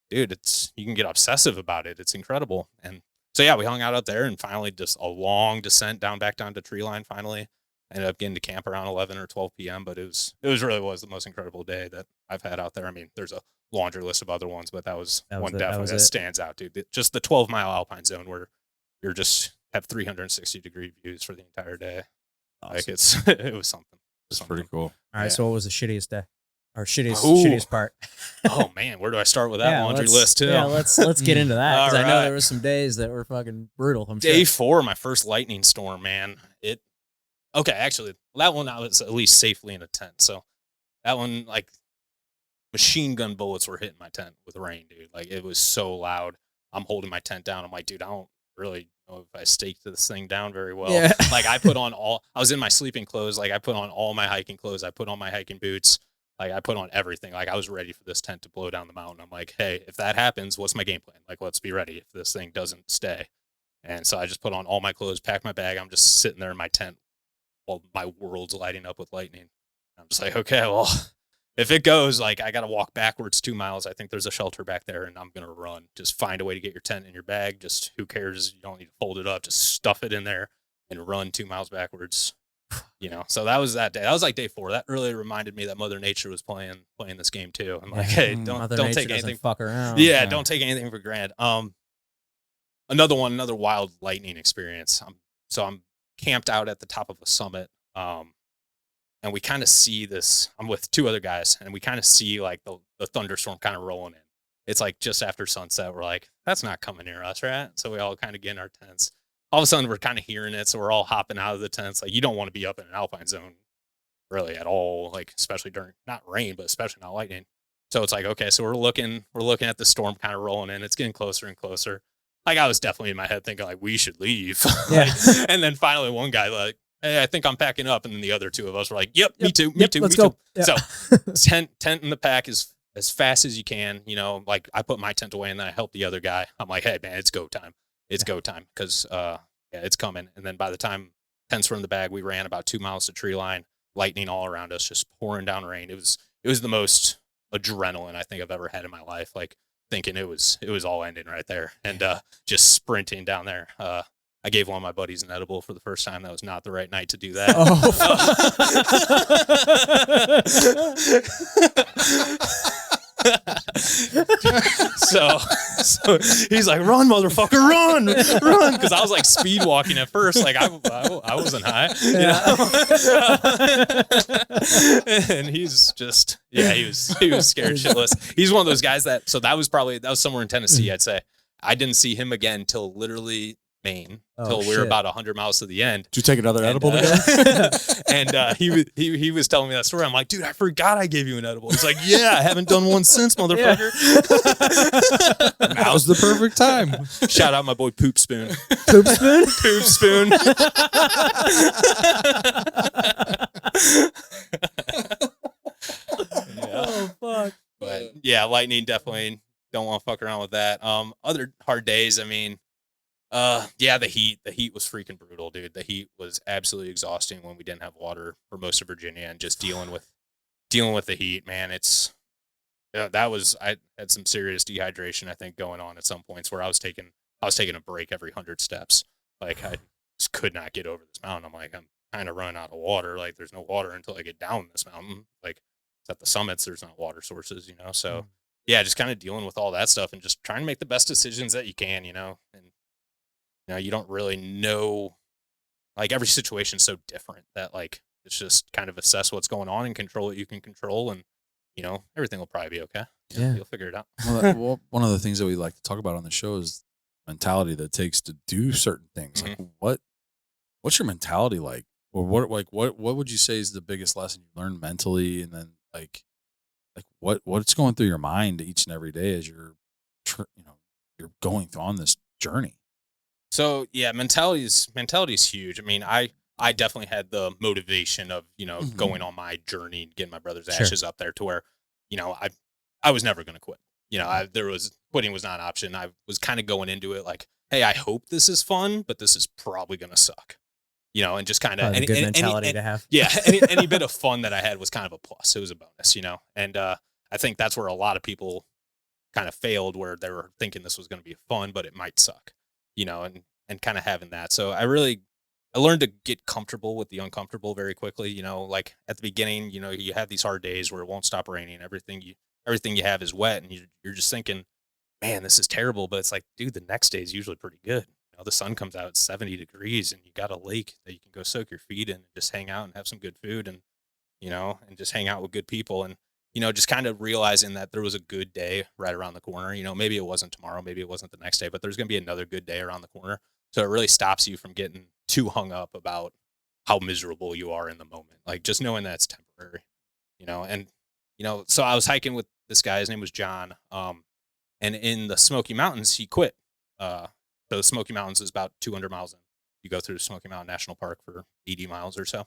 dude, you can get obsessive about it. It's incredible. And so, yeah, we hung out there, and finally just a long descent back down to tree line. Finally ended up getting to camp around 11 or 12 PM, but it really was the most incredible day that I've had out there. I mean, there's a laundry list of other ones, but that was one definitely that stands out, dude. Just the 12-mile alpine zone where you're just have 360-degree views for the entire day. Awesome. Like it was something. It's pretty cool. All right. So what was the shittiest day? Our shittiest Ooh. shittiest part. Oh man, where do I start with that laundry list too? Yeah, let's get into that because I know Alright. there were some days that were fucking brutal. I'm Day sure. 4, my first lightning storm, man. Okay, actually, that one I was at least safely in a tent. So that one, like, machine gun bullets were hitting my tent with rain, dude. Like, it was so loud. I'm holding my tent down. I'm like, dude, I don't really know if I staked this thing down very well. Yeah. Like, I was in my sleeping clothes. Like, I put on all my hiking clothes. I put on my hiking boots. Like, I put on everything. Like, I was ready for this tent to blow down the mountain. I'm like, hey, if that happens, what's my game plan? Like, let's be ready if this thing doesn't stay. And so I just put on all my clothes, packed my bag. I'm just sitting there in my tent while my world's lighting up with lightning. I'm just like, okay, well, if it goes, like, I got to walk backwards 2 miles. I think there's a shelter back there, and I'm going to run. Just find a way to get your tent in your bag. Just who cares? You don't need to fold it up. Just stuff it in there and run 2 miles backwards. So that was that day. That was like day 4. That really reminded me that Mother Nature was playing this game too. I'm like, hey, don't take anything. Fuck around. Yeah, don't take anything for granted. Another wild lightning experience. I'm camped out at the top of a summit. And we kind of see this. I'm with 2 other guys, and we kind of see like the thunderstorm kind of rolling in. It's like just after sunset. We're like, that's not coming near us, right? So we all kind of get in our tents. All of a sudden, we're kind of hearing it, so we're all hopping out of the tents. Like, you don't want to be up in an alpine zone, really, at all. Like, especially during not rain, but especially not lightning. So it's like, okay, so we're looking at the storm kind of rolling in. It's getting closer and closer. Like, I was definitely in my head thinking like we should leave. Yeah. And then finally, one guy like, hey, I think I'm packing up. And then the other 2 of us were like, yep, me too. Let's go. Yeah. So tent in the pack is as fast as you can. Like, I put my tent away and then I help the other guy. I'm like, hey, man, it's go time. It's go time because, it's coming. And then by the time tents were in the bag, we ran about 2 miles to tree line, lightning all around us, just pouring down rain. It was the most adrenaline I think I've ever had in my life. Like, thinking it was all ending right there and just sprinting down there. I gave one of my buddies an edible for the first time. That was not the right night to do that. So he's like, run, motherfucker, run. Because I was like speed walking at first. Like, I wasn't high, and he's just, he was scared shitless. He's one of those guys that was somewhere in Tennessee, I'd say. I didn't see him again till literally Maine, till we were about 100 miles to the end. Did you take another edible today? And he was telling me that story. I'm like, dude, I forgot I gave you an edible. He's like, yeah, I haven't done one since, motherfucker. Now's the perfect time. Shout out my boy Poop Spoon. Poop Spoon? Poop Spoon. Oh, fuck. But yeah, lightning, definitely don't want to fuck around with that. Other hard days, I mean, the heat was freaking brutal, dude. The heat was absolutely exhausting when we didn't have water for most of Virginia, and just dealing with the heat, man. I had some serious dehydration, I think, going on at some points where I was taking a break every 100 steps. Like, I just could not get over this mountain. I'm like, I'm kind of running out of water. Like, there's no water until I get down this mountain. Like, it's at the summits, there's not water sources, So yeah, just kind of dealing with all that stuff and just trying to make the best decisions that you can, and you don't really know, like, every situation's so different that, like, it's just kind of assess what's going on and control what you can control, and everything will probably be okay. You'll figure it out. Well, one of the things that we like to talk about on the show is mentality that it takes to do certain things. Mm-hmm. Like, what's your mentality like, or what would you say is the biggest lesson you learned mentally, and then like what's going through your mind each and every day as you're going on this journey? So yeah, mentality is huge. I mean, I definitely had the motivation of, going on my journey, getting my brother's ashes up there to where, I was never going to quit. Quitting was not an option. I was kind of going into it like, hey, I hope this is fun, but this is probably going to suck. And just kind of a good mentality to have. Yeah. Any bit of fun that I had was kind of a plus. It was a bonus, and I think that's where a lot of people kind of failed, where they were thinking this was going to be fun, but it might suck, and kind of having that. So I learned to get comfortable with the uncomfortable very quickly. Like at the beginning, you have these hard days where it won't stop raining. Everything you have is wet, and you're just thinking, man, this is terrible. But it's like, dude, the next day is usually pretty good. The sun comes out at 70 degrees, and you got a lake that you can go soak your feet in and just hang out and have some good food, and and just hang out with good people. And just kind of realizing that there was a good day right around the corner. Maybe it wasn't tomorrow, maybe it wasn't the next day, but there's going to be another good day around the corner. So it really stops you from getting too hung up about how miserable you are in the moment. Like just knowing that it's temporary, and, so I was hiking with this guy, his name was John. And in the Smoky Mountains, he quit. So the Smoky Mountains is about 200 miles in. You go through Smoky Mountain National Park for 80 miles or so.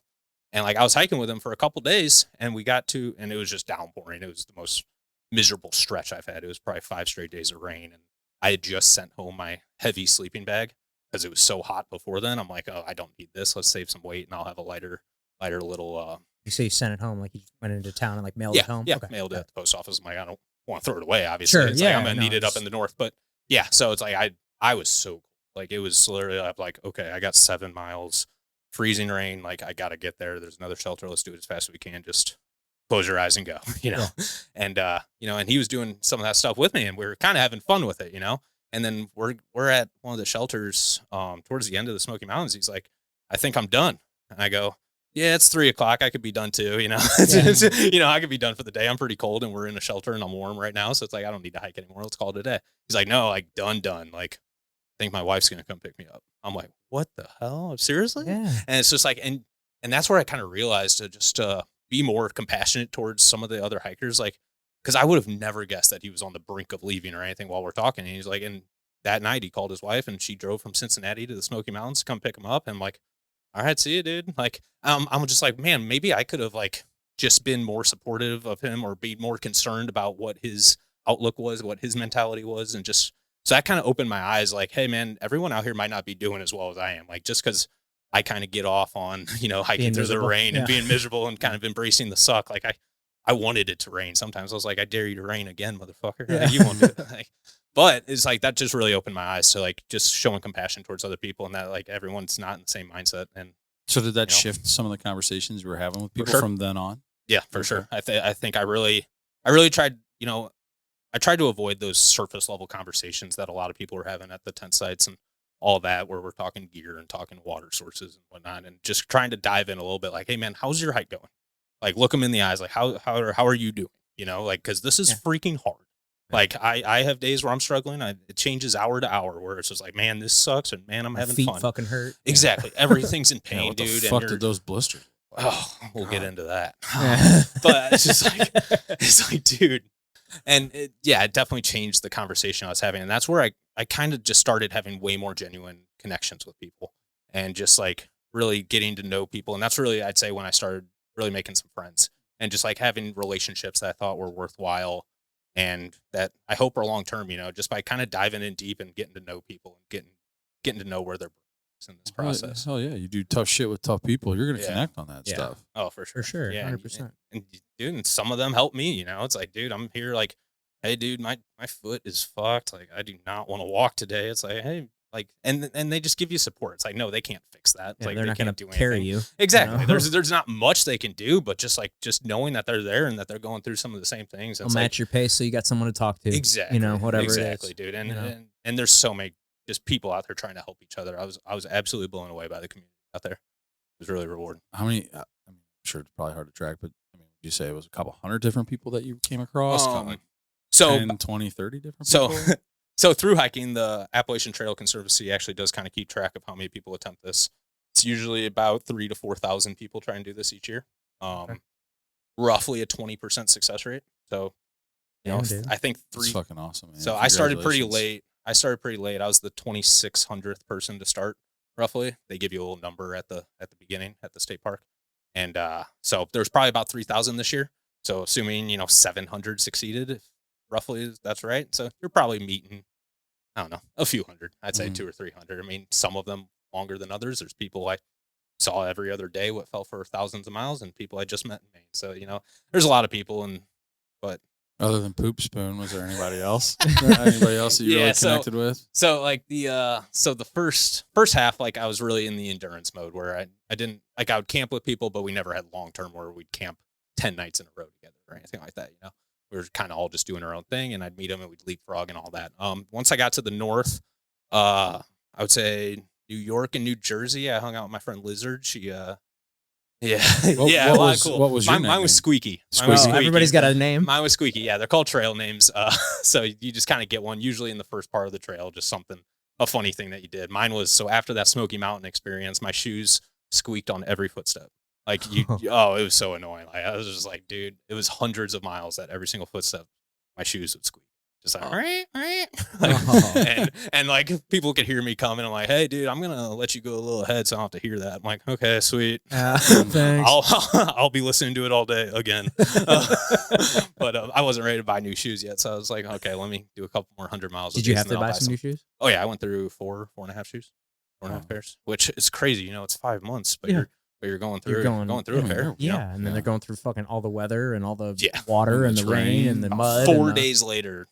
And like I was hiking with him for a couple days, and we got to, and it was just downpouring. It was the most miserable stretch I've had. It was probably 5 straight days of rain. And I had just sent home my heavy sleeping bag because it was so hot before then. I'm like, oh, I don't need this. Let's save some weight, and I'll have a lighter little. You say you sent it home, like you went into town and like mailed it home? Yeah, okay. mailed it at the post office. I'm like, I don't want to throw it away, obviously. Sure, It's yeah, like I'm going to need it up just- in the north. But yeah, so it's like I was so cold. Like it was literally like, okay, I got 7 miles, freezing rain. Like I got to get there. There's another shelter. Let's do it as fast as we can. Just close your eyes and go, Yeah. And, and he was doing some of that stuff with me, and we were kind of having fun with it, And then we're at one of the shelters towards the end of the Smoky Mountains. He's like, I think I'm done. And I go, yeah, it's 3:00. I could be done too. I could be done for the day. I'm pretty cold and we're in a shelter and I'm warm right now. So it's like, I don't need to hike anymore. Let's call it a day. He's like, no, like done. Like, I think my wife's going to come pick me up. I'm like, what the hell? Seriously? Yeah. And it's just like, and that's where I kind of realized to just be more compassionate towards some of the other hikers. Like, cause I would have never guessed that he was on the brink of leaving or anything while we're talking. And he's like, and that night he called his wife and she drove from Cincinnati to the Smoky Mountains to come pick him up. And I'm like, all right, see you, dude. Like, I'm just like, man, maybe I could have like just been more supportive of him or be more concerned about what his outlook was, what his mentality was. And just, so that kind of opened my eyes like, hey man, everyone out here might not be doing as well as I am. Like just cause I kind of get off on, hiking Being through miserable. the rain Yeah. and being miserable and kind of embracing the suck. Like I wanted it to rain. Sometimes I was like, I dare you to rain again, motherfucker. Yeah. Like, you won't do it. Like, but it's like, that just really opened my eyes to like, just showing compassion towards other people and that like everyone's not in the same mindset. And So did that shift some of the conversations you were having with people sure. from then on? yeah, for Okay. sure. I think I really tried, I tried to avoid those surface level conversations that a lot of people were having at the tent sites and all that, where we're talking gear and talking water sources and whatnot, and just trying to dive in a little bit like, hey man, how's your hike going? Like look them in the eyes. Like how are you doing? Like, cause this is freaking hard. Like I have days where I'm struggling. It changes hour to hour where it's just like, man, this sucks. And man, I'm My having feet fun. fucking hurt. Exactly. Everything's in pain, what the dude. fuck and did those blisters? Oh, we'll get God. into that. Yeah. But it's just like, it's like, dude. And it definitely changed the conversation I was having. And that's where I kind of just started having way more genuine connections with people and just like really getting to know people. And that's really, I'd say, when I started really making some friends and just like having relationships that I thought were worthwhile and that I hope are long-term, just by kind of diving in deep and getting to know people and getting to know where they're in this process. Hell yeah, you do tough shit with tough people. You're gonna Yeah. connect on that Yeah. stuff. Oh, for sure. For sure, Yeah. 100%. And dude, and some of them help me, it's like, dude, I'm here like, hey dude, my foot is fucked. Like I do not want to walk today. It's like, hey, like, and they just give you support. It's like, no, they can't fix that. It's Yeah, like, they're they not going can't to do carry anything. you. Exactly. You know? There's not much they can do, but just knowing that they're there and that they're going through some of the same things. They'll It's match your pace so you got someone to talk to. exactly, Whatever exactly, it is. dude. And, you know? and there's so many just people out there trying to help each other. I was absolutely blown away by the community out there. It was really rewarding. How many? I mean, I'm sure it's probably hard to track, but I mean, would you say it was a couple hundred different people that you came across? Like So 10, 20, 30 different So, people? so through hiking, the Appalachian Trail Conservancy actually does kind of keep track of how many people attempt this. It's usually about 3,000 to 4,000 people try and do this each year. Roughly a 20% success rate. So, Damn, dude. I think That's fucking awesome, man. So I started pretty Congratulations. late. I was the 2600th person to start. Roughly, they give you a little number at the beginning at the state park, and so there's probably about 3,000 this year. So assuming 700 succeeded, if roughly that's right. So you're probably meeting, I don't know, a few hundred. I'd say Mhm. 200 or 300. I mean, some of them longer than others. There's people I saw every other day what fell for thousands of miles, and people I just met in Maine. So there's a lot of people, but Other than Poop Spoon, was there anybody else? Anybody else that you Yeah, really so- connected with? So like the first half, like I was really in the endurance mode where I didn't like, I would camp with people, but we never had long term where we'd camp 10 nights in a row together or anything like that. We were kind of all just doing our own thing, and I'd meet them and we'd leapfrog and all that. Once I got to the north, I would say New York and New Jersey, I hung out with my friend Lizard. She Yeah, What, yeah, what a lot was of cool. what was your Mine was nickname? Squeaky. Mine Squeaky. was Oh, everybody's got a name. Mine was Squeaky. Yeah, they're called trail names. So you just kind of get one usually in the first part of the trail, just something, a funny thing that you did. Mine was, so after that Smoky Mountain experience, my shoes squeaked on every footstep. Like oh, it was so annoying. Like I was just like, dude, it was hundreds of miles that every single footstep, my shoes would squeak. Just like, like and like people could hear me coming. I'm like, hey, dude, I'm gonna let you go a little ahead, so I don't have to hear that. I'm like, okay, sweet. Thanks. I'll be listening to it all day again. But I wasn't ready to buy new shoes yet, so I was like, okay, let me do a couple more 100 miles. Did you have to buy some new shoes? Oh yeah, I went through four and a half shoes, 4.5 pairs, which is crazy. You know, it's 5 months, but you're going through a pair. Yeah, and then they're going through fucking all the weather and all the Yeah. water and the rain and the mud. 4 days later,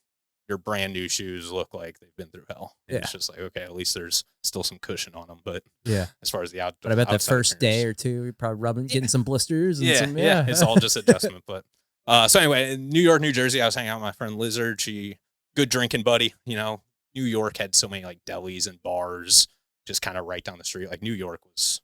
your brand new shoes look like they've been through hell. And Yeah. It's just like, okay, at least there's still some cushion on them. But Yeah. as far as the outdoor, But I bet the outside first day appearance- or two, you're probably rubbing, getting some blisters. And yeah, some, yeah, it's all just adjustment. But so anyway, in New York, New Jersey, I was hanging out with my friend Lizard. She good drinking buddy. You know, New York had so many like delis and bars just kind of right down the street. Like New York was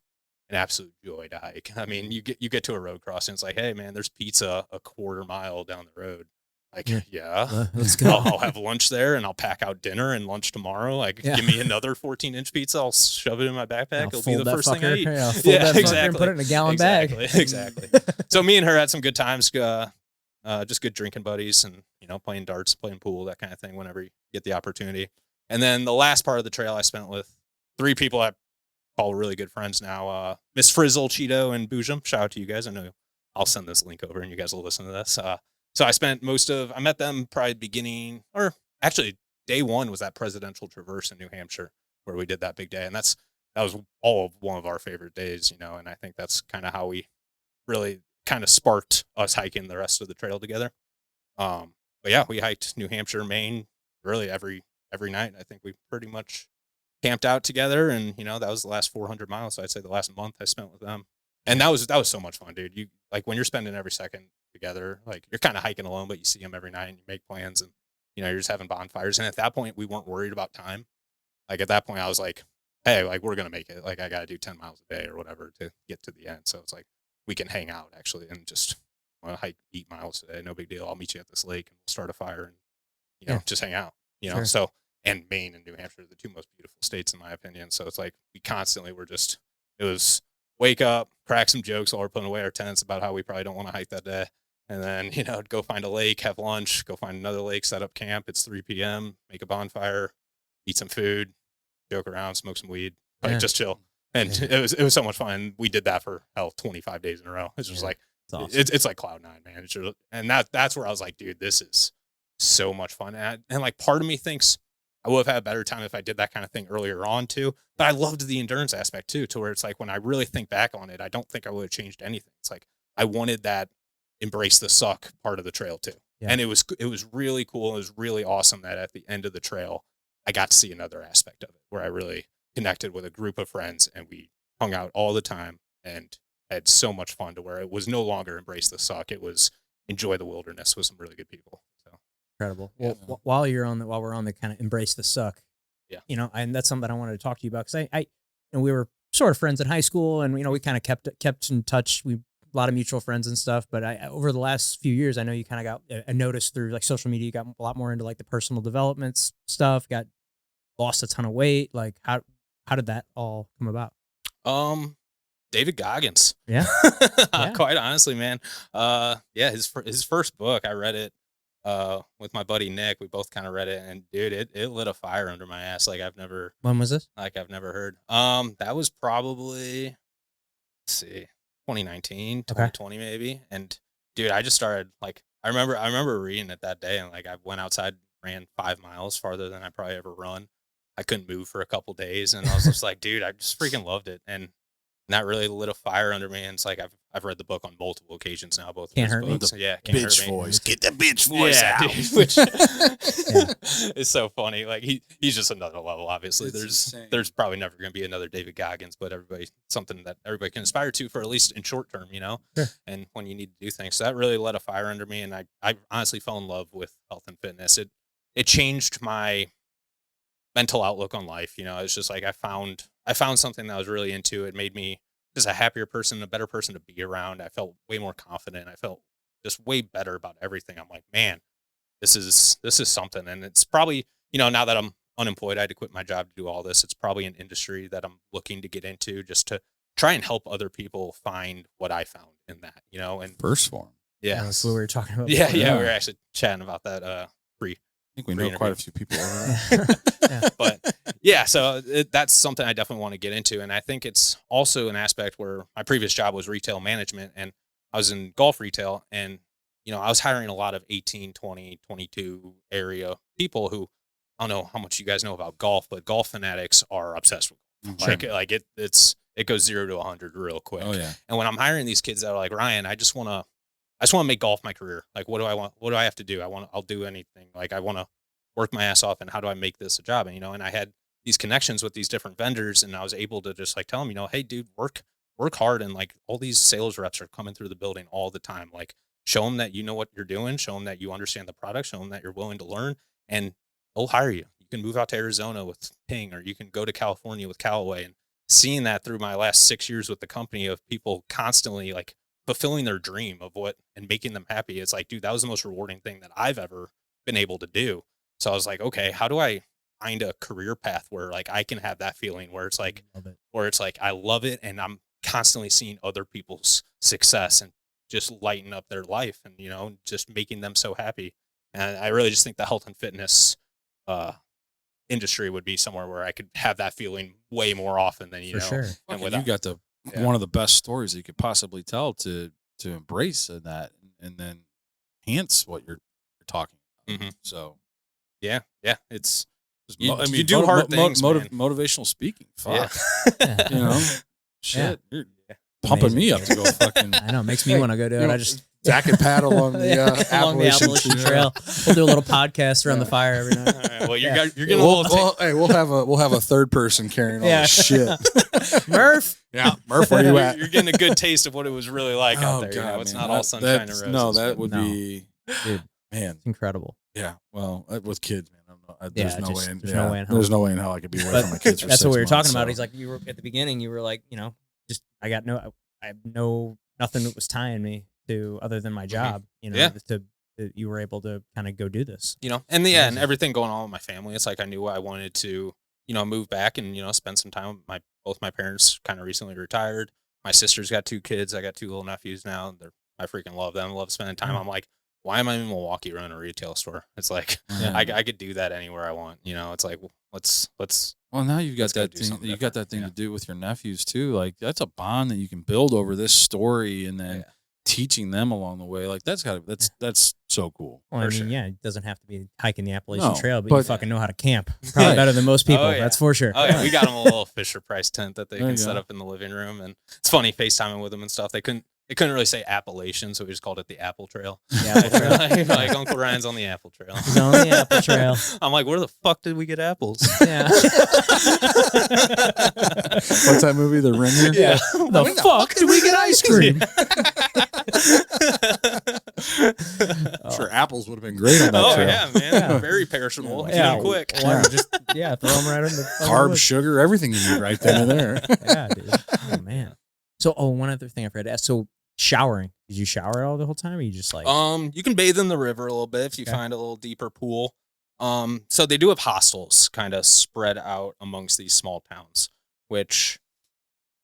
an absolute joy to hike. I mean, you get to a road crossing, it's like, hey man, there's pizza a quarter mile down the road. Like, yeah, let's go. I'll have lunch there and I'll pack out dinner and lunch tomorrow. Like, give me another 14-inch pizza. I'll shove it in my backpack. It'll be the first thing I eat. Yeah, exactly. And put it in a gallon bag. Exactly. So me and her had some good times, just good drinking buddies and, you know, playing darts, playing pool, that kind of thing whenever you get the opportunity. And then the last part of the trail I spent with 3 people I call really good friends now, Miss Frizzle, Cheeto, and Boojum. Shout out to you guys. I know I'll send this link over and you guys will listen to this. So I spent I met them probably beginning, or actually day one was that presidential traverse in New Hampshire where we did that big day. And that was all of one of our favorite days, you know, and I think that's kind of how we really kind of sparked us hiking the rest of the trail together. But yeah, we hiked New Hampshire, Maine, really every night. I think we pretty much camped out together, and you know, that was the last 400 miles. So I'd say the last month I spent with them. And that was so much fun, dude. You like when you're spending every second together, like you're kind of hiking alone, but you see them every night and you make plans and, you know, you're just having bonfires. And at that point, we weren't worried about time. Like at that point, I was like, hey, like we're going to make it. Like I got to do 10 miles a day or whatever to get to the end. So it's like, we can hang out actually and just hike 8 miles today. No big deal. I'll meet you at this lake and we'll start a fire and, you know, just hang out, you know? Sure. So, and Maine and New Hampshire are the 2 most beautiful states in my opinion. So it's like, we constantly were just, it was wake up, crack some jokes while we're putting away our tents about how we probably don't want to hike that day. And then, you know, go find a lake, have lunch, go find another lake, set up camp. It's 3 p.m., make a bonfire, eat some food, joke around, smoke some weed, like just chill. And it was so much fun. We did that for 25 days in a row. It's just like, awesome. it's like cloud nine, man. It's just, and that's where I was like, dude, this is so much fun. And like part of me thinks I would have had a better time if I did that kind of thing earlier on too. But I loved the endurance aspect too, to where it's like when I really think back on it, I don't think I would have changed anything. It's like I wanted that embrace the suck part of the trail too. Yeah. And it was really cool. It was really awesome that at the end of the trail, I got to see another aspect of it where I really connected with a group of friends and we hung out all the time and had so much fun to where it was no longer embrace the suck. It was enjoy the wilderness with some really good people. So incredible. Well, while we're on the kind of embrace the suck, you know, and that's something I wanted to talk to you about because I and we were sort of friends in high school and, you know, we kind of kept in touch. We a lot of mutual friends and stuff, but over the last few years, I know you kind of got a notice through like social media, you got a lot more into like the personal development stuff, lost a ton of weight. Like how did that all come about? David Goggins. Yeah. Quite honestly, man. His first book, I read it with my buddy Nick. We both kind of read it and dude, it lit a fire under my ass. When was this? Like I've never heard. That was probably 2019, 2020 maybe. And dude, I just started like I remember reading it that day and like I went outside, ran 5 miles farther than I probably ever run. I couldn't move for a couple days and I was just like, dude, I just freaking loved it. And that really lit a fire under me. And it's like I've read the book on multiple occasions now. Both Can't Hurt Me. Yeah, Can't Hurt Me. Voice. Get the bitch voice out. Dude, which is so funny. Like he's just another level. Obviously, there's probably never going to be another David Goggins, but something that everybody can aspire to for at least in short term, you know. Sure. And when you need to do things, so that really lit a fire under me. And I honestly fell in love with health and fitness. It changed my mental outlook on life. You know, it's just like I found something that I was really into. It made me just a happier person, a better person to be around. I felt way more confident. I felt just way better about everything. I'm like, man, this is something. And it's probably, now that I'm unemployed, I had to quit my job to do all this. It's probably an industry that I'm looking to get into just to try and help other people find what I found in that, and First form. yeah, That's what we were talking about. yeah, before. yeah. We were actually chatting about that, pre. I think we know quite a few people over there. Yeah. But yeah, so that's something I definitely want to get into. And I think it's also an aspect where my previous job was retail management, and I was in golf retail, and, I was hiring a lot of 18, 20, 22 area people who, I don't know how much you guys know about golf, but golf fanatics are obsessed with golf. Like it goes 0 to 100 real quick. Oh yeah. And when I'm hiring these kids that are like, Ryan, I just want to make golf my career. Like, what do I want? What do I have to do? I'll do anything. Like, I want to work my ass off, and how do I make this a job? And, and I had these connections with these different vendors, and I was able to just like tell them, hey dude, work hard. And like, all these sales reps are coming through the building all the time. Like, show them that you know what you're doing, show them that you understand the product, show them that you're willing to learn, and they'll hire you. You can move out to Arizona with Ping, or you can go to California with Callaway. And seeing that through my last 6 years with the company, of people constantly like fulfilling their dream of what and making them happy. It's like, dude, that was the most rewarding thing that I've ever been able to do. So I was like, okay, how do I find a career path where like I can have that feeling where it's like, I love it, and I'm constantly seeing other people's success and just lighten up their life, and, just making them so happy. And I really just think the health and fitness, industry would be somewhere where I could have that feeling way more often than, sure. And You got one of the best stories that you could possibly tell to embrace that, and then enhance what you're talking about. Mm-hmm. So yeah, it's you do hard things, man. Motivational speaking. Fuck. Yeah. Shit. You're Amazing, pumping me up dude. to go fucking I know. It makes me want to go do it. I just Zach and Pat along the Appalachian Trail. We'll do a little podcast around the fire every night. All right, well, you're getting a little. We'll have a third person carrying all this shit. Murph. Yeah, Murph, where you at? You're getting a good taste of what it was really like out there. God, It's man. not all sunshine and roses. No, that would be, Dude, man. it's incredible. Yeah, well, with kids, man. There's no way in hell. There's no way in hell I could be away from my kids for 6 months. That's what we were talking about. So. He's like, you were at the beginning. You were like, just I have nothing that was tying me to other than my job. To you were able to kind of go do this. And and everything going on with my family. It's like I knew I wanted to, move back and spend some time with both my parents. Kind of recently retired. My sister's got 2 kids. I got 2 little nephews now. I freaking love them. Love spending time. I'm like, why am I in Milwaukee running a retail store? It's like I could do that anywhere I want. It's like let's. Well, now you've got that thing. You got that thing to do with your nephews too. Like that's a bond that you can build over this story, and then teaching them along the way. Like that's so cool. Well, sure. It doesn't have to be hiking the Appalachian Trail, but you but- fucking know how to camp. Probably better than most people. Oh, yeah. That's for sure. Oh yeah, we got them a little Fisher Price tent that they There can you set go. up in the living room, and it's funny FaceTiming with them and stuff. They couldn't really say Appalachian, so we just called it the Apple Trail. The Apple Trail. like Uncle Ryan's on the Apple Trail. He's on the Apple Trail. I'm like, where the fuck did we get apples? Yeah. What's that movie, The Ringer? Yeah. The fuck did we get ice cream? I'm sure apples would have been great on that Oh trail. yeah, man, Yeah. very perishable. Get Yeah, them quick. Water, just throw them right in the Carbs, sugar, everything you need right then and there. Yeah, dude. Oh man. So, one other thing I forgot to ask. So, showering. Did you shower all the whole time, or you just like? You can bathe in the river a little bit if you find a little deeper pool. So they do have hostels kind of spread out amongst these small towns, which,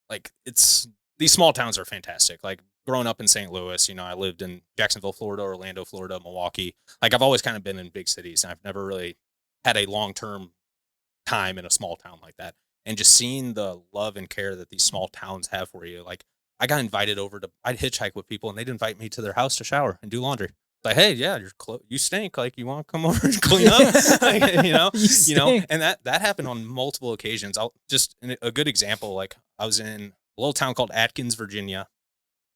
like, these small towns are fantastic. Like, growing up in St. Louis, I lived in Jacksonville, Florida, Orlando, Florida, Milwaukee. Like, I've always kind of been in big cities, and I've never really had a long-term time in a small town like that. And just seeing the love and care that these small towns have for you. Like, I got invited I'd hitchhike with people, and they'd invite me to their house to shower and do laundry. It's like, hey, yeah, you stink. Like, you want to come over and clean up? Like, and that happened on multiple occasions. A good example, like, I was in a little town called Atkins, Virginia.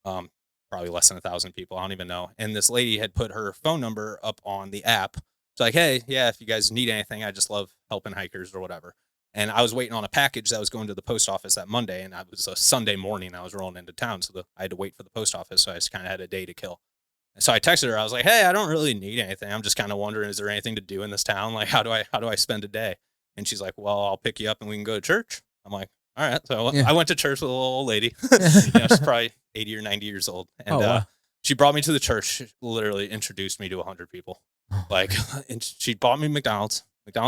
Probably less than 1,000 people. I don't even know. And this lady had put her phone number up on the app. It's like, hey, yeah, if you guys need anything, I just love helping hikers or whatever. And I was waiting on a package that was going to the post office that Monday, and it was a Sunday morning. I was rolling into town, so I had to wait for the post office, so I just kind of had a day to kill. And so I texted her. I was like, hey, I don't really need anything. I'm just kind of wondering, is there anything to do in this town? Like, how do I spend a day? And she's like, well, I'll pick you up and we can go to church. I'm like, All right. So Yeah. I went to church with a little old lady. She's probably 80 or 90 years old. And wow. she brought me to the church. She literally introduced me to 100 people. Like, and she bought me McDonald's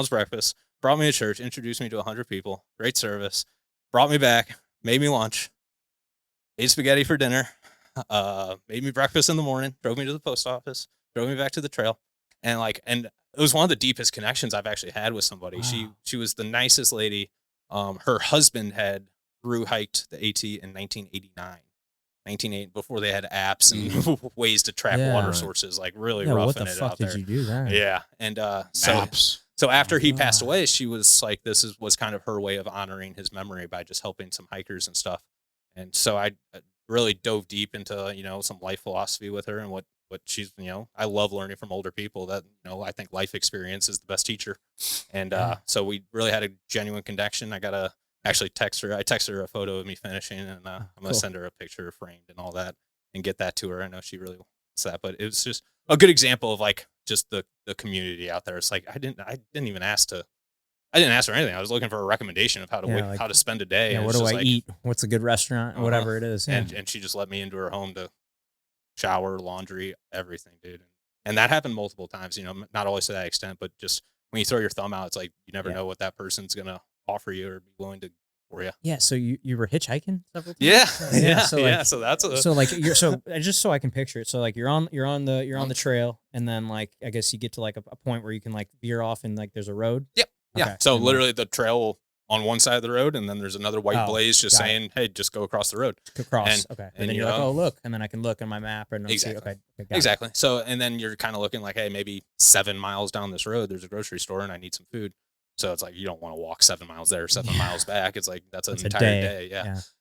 breakfast, brought me to church, introduced me to 100 people. Great service. Brought me back, made me lunch, ate spaghetti for dinner, made me breakfast in the morning, drove me to the post office, drove me back to the trail. And it was one of the deepest connections I've actually had with somebody. Wow. She was the nicest lady. Her husband had through hiked the AT in 1989. 1980, before they had apps and ways to track water sources, like really roughing it out there. What the fuck did you do there? Yeah. And so after he passed away, she was like, was kind of her way of honoring his memory by just helping some hikers and stuff. And so I really dove deep into, some life philosophy with her and what she's, I love learning from older people that, I think life experience is the best teacher. And so we really had a genuine connection. I got actually text her. I texted her a photo of me finishing, and I'm gonna send her a picture framed and all that, and get that to her. I know she really wants that, but it was just a good example of like just the community out there. It's like I didn't even ask her anything. I was looking for a recommendation of how to spend a day. Yeah, what do I eat? What's a good restaurant? Whatever it is. Yeah. And she just let me into her home to shower, laundry, everything, dude. And that happened multiple times. Not always to that extent, but just when you throw your thumb out, it's like you never know what that person's gonna offer you or be willing to for you. Yeah. So you were hitchhiking several times? Yeah. So that's just so I can picture it. So like you're on the trail, and then like I guess you get to like a point where you can like veer off and like there's a road. Yep. Okay. Yeah. So literally the trail on one side of the road, and then there's another white blaze just saying, "Hey, just go across the road." And then you're like, "Oh, look," and then I can look on my map and exactly. See, exactly. So and then you're kind of looking like, "Hey, maybe 7 miles down this road, there's a grocery store, and I need some food." So it's like you don't want to walk 7 miles there, 7 miles back. It's like that's an entire day.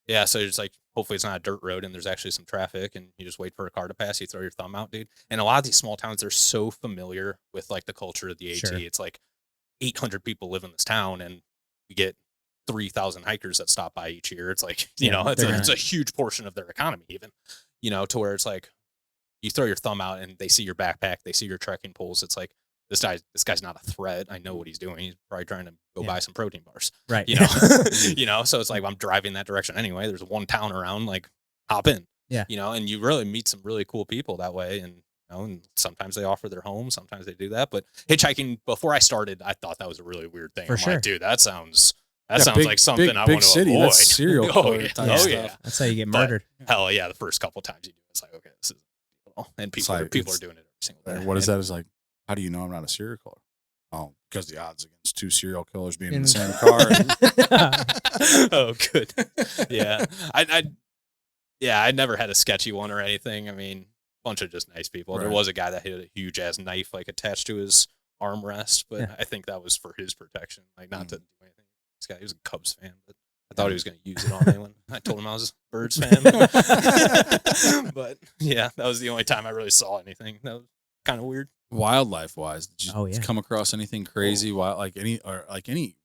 Yeah. So it's like hopefully it's not a dirt road and there's actually some traffic, and you just wait for a car to pass. You throw your thumb out, dude. And a lot of these small towns, they're so familiar with like the culture of the AT. Sure. It's like 800 people live in this town, and you get 3,000 hikers that stop by each year. It's like it's a huge portion of their economy, even to where it's like you throw your thumb out and they see your backpack, they see your trekking poles. It's like this guy's not a threat. I know what he's doing. He's probably trying to go buy some protein bars, right? So it's like I'm driving that direction anyway. There's one town around, like hop in, and you really meet some really cool people that way. And sometimes they offer their home, sometimes they do that. But hitchhiking, before I started, I thought that was a really weird thing. Sure. Like, dude, that sounds like something I want to city. avoid. That's serial killer type stuff. That's how you get murdered. Hell yeah, the first couple times you do, it's like, okay, this is, and people are doing it every single day. What is that? Is like, how do you know I'm not a serial killer? Oh, because the odds against 2 serial killers being in the same car. Oh, good. Yeah, I never had a sketchy one or anything. I mean, bunch of just nice people. Right. There was a guy that had a huge ass knife like attached to his armrest, but I think that was for his protection, like not to do anything. This guy, he was a Cubs fan, but I thought he was going to use it on me when I told him I was a Birds fan. But yeah, that was the only time I really saw anything. That was kind of weird. Wildlife wise, did you come across anything crazy? Any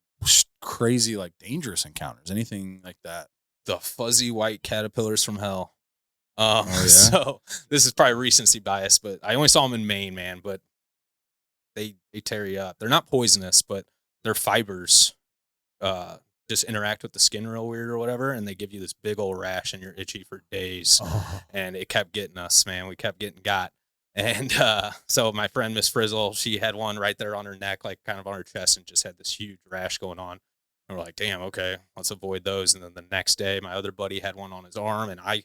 crazy, like dangerous encounters? Anything like that? The fuzzy white caterpillars from hell. So this is probably recency bias, but I only saw them in Maine, man. But they tear you up. They're not poisonous, but their fibers just interact with the skin real weird or whatever, and they give you this big old rash, and you're itchy for days. And it kept getting us, man. We kept getting got. And so my friend Miss Frizzle, she had one right there on her neck, like kind of on her chest, and just had this huge rash going on. And we're like, damn, okay, let's avoid those. And then the next day, my other buddy had one on his arm, and I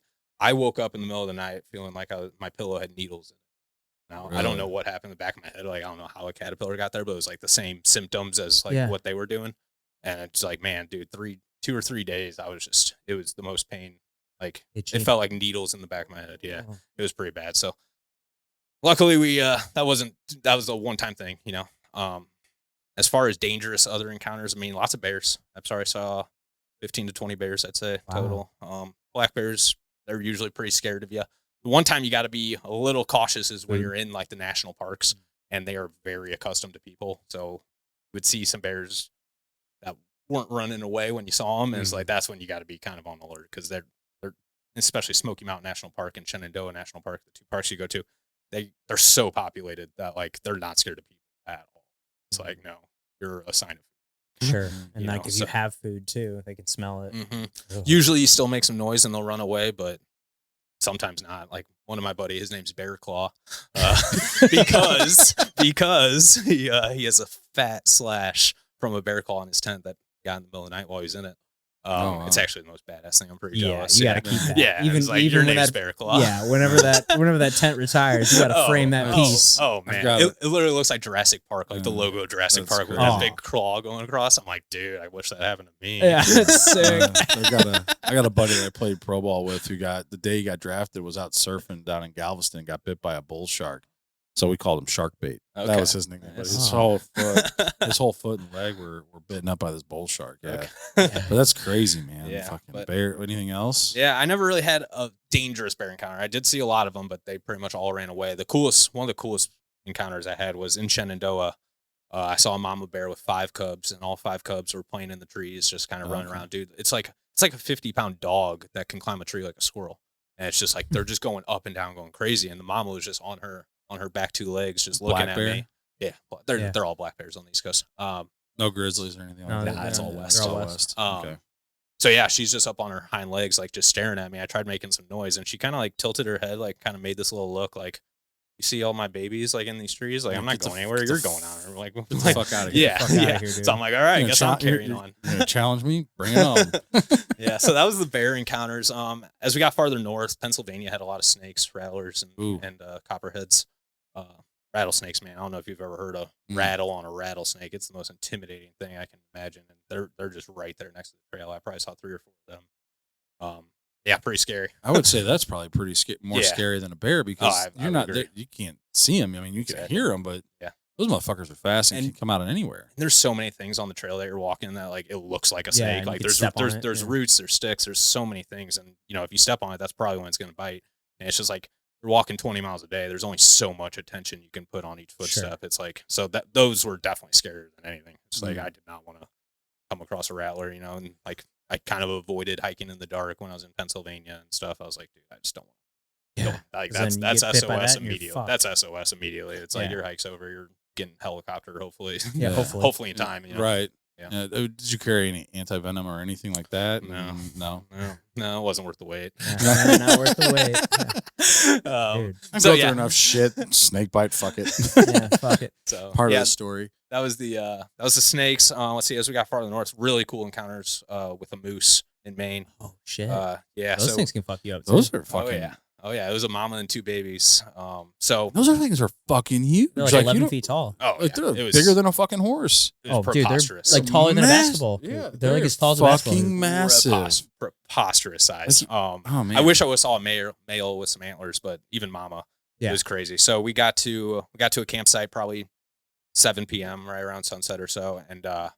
woke up in the middle of the night feeling like my pillow had needles in it. Now, really? I don't know what happened in the back of my head. Like, I don't know how a caterpillar got there, but it was like the same symptoms as like what they were doing. And it's like, man, dude, 2 or 3 days, it was the most pain. Like, it felt like needles in the back of my head. Yeah, It was pretty bad. So luckily that was a one-time thing, As far as dangerous other encounters, I mean, lots of bears. I'm sorry, I saw 15 to 20 bears, I'd say, total. Black bears, they're usually pretty scared of you. The one time you got to be a little cautious is when you're in like the national parks, and they are very accustomed to people. So you would see some bears that weren't running away when you saw them. And it's like, that's when you got to be kind of on alert, because they're especially Smoky Mountain National Park and Shenandoah National Park, the 2 parks you go to, they're so populated that like they're not scared of people at all. It's like, no, you're a sign of Sure. And You like know, if so- you have food too, they can smell it. Ugh. Usually you still make some noise and they'll run away, but sometimes not. Like one of my buddy, his name's Bear Claw, because he has a fat slash from a bear claw in his tent that got in the middle of the night while he was in it. It's actually the most badass thing. I'm pretty jealous. You gotta keep that. Yeah, even it's like even your when name's that Bear Claw. yeah, whenever that tent retires, you gotta frame that piece. Oh man, got it literally looks like Jurassic Park, like the logo of Jurassic That's Park with crazy. that big claw going across. I'm like, dude, I wish that happened to me. Yeah, it's sick. I got a buddy that I played pro ball with who got the day he got drafted was out surfing down in Galveston and got bit by a bull shark. So we called him Shark Bait. Okay. That was his nickname. But his whole foot and leg were bitten up by this bull shark. Yeah. Okay. But that's crazy, man. Yeah, Fucking but- bear. Anything else? Yeah, I never really had a dangerous bear encounter. I did see a lot of them, but they pretty much all ran away. One of the coolest encounters I had was in Shenandoah. I saw a mama bear with 5 cubs, and all 5 cubs were playing in the trees, just kind of running around. Dude, it's like a 50-pound dog that can climb a tree like a squirrel, and it's just like they're just going up and down, going crazy. And the mama was just on her back 2 legs, just looking Black at bear? me. Yeah, they're all black bears on the East Coast. No grizzlies or anything like No, that. nah, it's all west. They're all all west. west. Okay. So yeah, she's just up on her hind legs, like just staring at me. I tried making some noise, and she kind of like tilted her head, like kind of made this little look, like, you see all my babies like in these trees? Like, I'm not going anywhere. You're going out. Or like, Get the fuck out of here. yeah, Fuck outta yeah. here, dude. So I'm like, all right, I You're guess gonna I'm cha- you're- carrying on. You're gonna challenge me? Bring it on. Yeah. So that was the bear encounters. As we got farther north, Pennsylvania had a lot of snakes, rattlers, Ooh. and copperheads. Rattlesnakes, man. I don't know if you've ever heard a rattle on a rattlesnake. It's the most intimidating thing I can imagine. And they're just right there next to the trail. I probably saw 3 or 4 of them. Yeah, pretty scary. I would say that's probably pretty more Yeah. scary than a bear because I you're would not agree. there. You can't see them. I mean, you can Exactly. hear them, but Yeah. those motherfuckers are fast and And- can come out of anywhere. And there's so many things on the trail that you're walking that like it looks like a Yeah, snake. and Like you could there's step on it, there's yeah. roots, there's sticks, there's so many things, and you know if you step on it, that's probably when it's gonna bite. And it's just like you're walking 20 miles a day. There's only so much attention you can put on each footstep. It's like so that those were definitely scarier than anything. It's like I did not want to come across a rattler, you know, and like I kind of avoided hiking in the dark when I was in Pennsylvania and stuff. I was like, dude, I just don't want. Yeah. Like 'Cause then that's you get bit by SOS that and you're immediately. fucked. That's SOS immediately. It's like Yeah. your hike's over. You're getting helicopter. Hopefully, Yeah, Yeah. hopefully. in time. You know? Right. Yeah. Did you carry any anti-venom or anything like that? No. No. No, it wasn't worth the wait. Yeah, not worth the wait. Yeah. Dude. I've So, gone yeah. through enough shit. Snake bite, fuck it. Yeah, fuck it. So Part yeah, of the story. that was the snakes. Let's see, as we got farther north, really cool encounters with a moose in Maine. Oh shit. Yeah, Those so things can fuck you up too. Those are fucking. oh yeah, it was a mama and 2 babies. So Those things are fucking huge. They're like you 11 don't- feet tall. oh yeah, Like, they're it was bigger than a fucking horse. it was Oh, dude, they're preposterous. like taller than a Mass- basketball. yeah, they're like they're as tall as a basketball. fucking massive. Preposterous size. oh man. I wish I saw a male with some antlers, but even mama, Yeah. it was crazy. So we got to a campsite probably 7 p.m. right around sunset or so, and the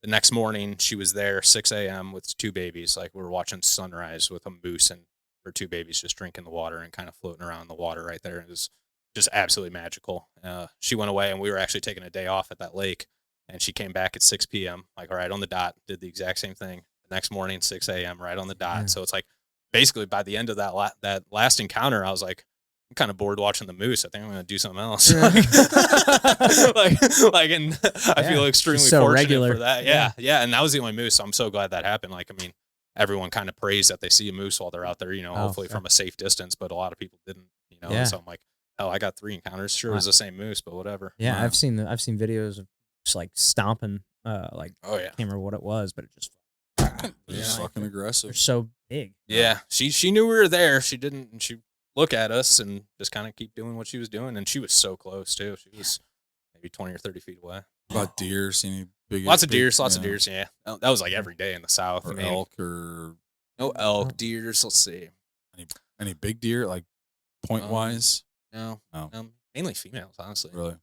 next morning she was there 6 a.m. with 2 babies. Like we were watching sunrise with a moose and her 2 babies just drinking the water and kind of floating around in the water right there. It was just absolutely magical. She went away, and we were actually taking a day off at that lake, and she came back at 6 p.m. like right on the dot. Did the exact same thing. The next morning 6 a.m. right on the dot. Yeah. So it's like basically by the end of that last encounter, I was like, I'm kind of bored watching the moose. I think I'm going to do something else. Yeah. and I feel extremely so fortunate regular. for that. Yeah. And that was the only moose. So I'm so glad that happened. Like, I mean, everyone kind of prays that they see a moose while they're out there, you know, Oh, hopefully sure. from a safe distance, but a lot of people didn't, you know. Yeah. So I'm like, oh, I got 3 encounters. Sure, it was the same moose, but whatever. Yeah, Wow. I've seen videos of just like stomping, like Oh yeah. I can't remember what it was, but it just They're Yeah. just fucking they're aggressive. so big. Yeah. She knew we were there. She didn't. She look at us and just kind of keep doing what she was doing, and she was so close too. She was maybe 20 or 30 feet away. About deer, seen any big? Lots of big- deers, lots yeah. of deers. Yeah, that was like every day in the south. Or I mean, elk or no elk, deers. Let's see. any big deer, like point wise. No, No. mainly females, honestly. Really?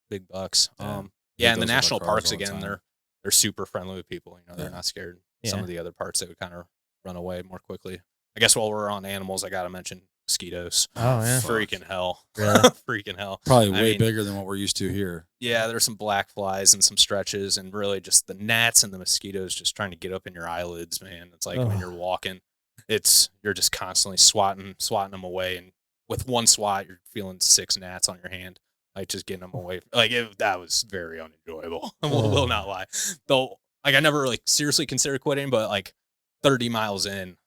Big bucks. Yeah. Yeah, and the those with our national cars parks all the again, time. they're super friendly with people. You know, they're Yeah. not scared. Some Yeah. of the other parts they would kind of run away more quickly. I guess while we're on animals, I gotta mention mosquitoes. Oh yeah. Fuck. Freaking hell. Really? Freaking hell. Probably I way mean- bigger than what we're used to here. Yeah, there's some black flies and some stretches, and really just the gnats and the mosquitoes just trying to get up in your eyelids, man. It's like when Ugh. you're walking, you're just constantly swatting them away, and with one swat, you're feeling 6 gnats on your hand, like just getting them away. Like that was very unenjoyable. Will not lie. Though like I never really seriously considered quitting, but like 30 miles in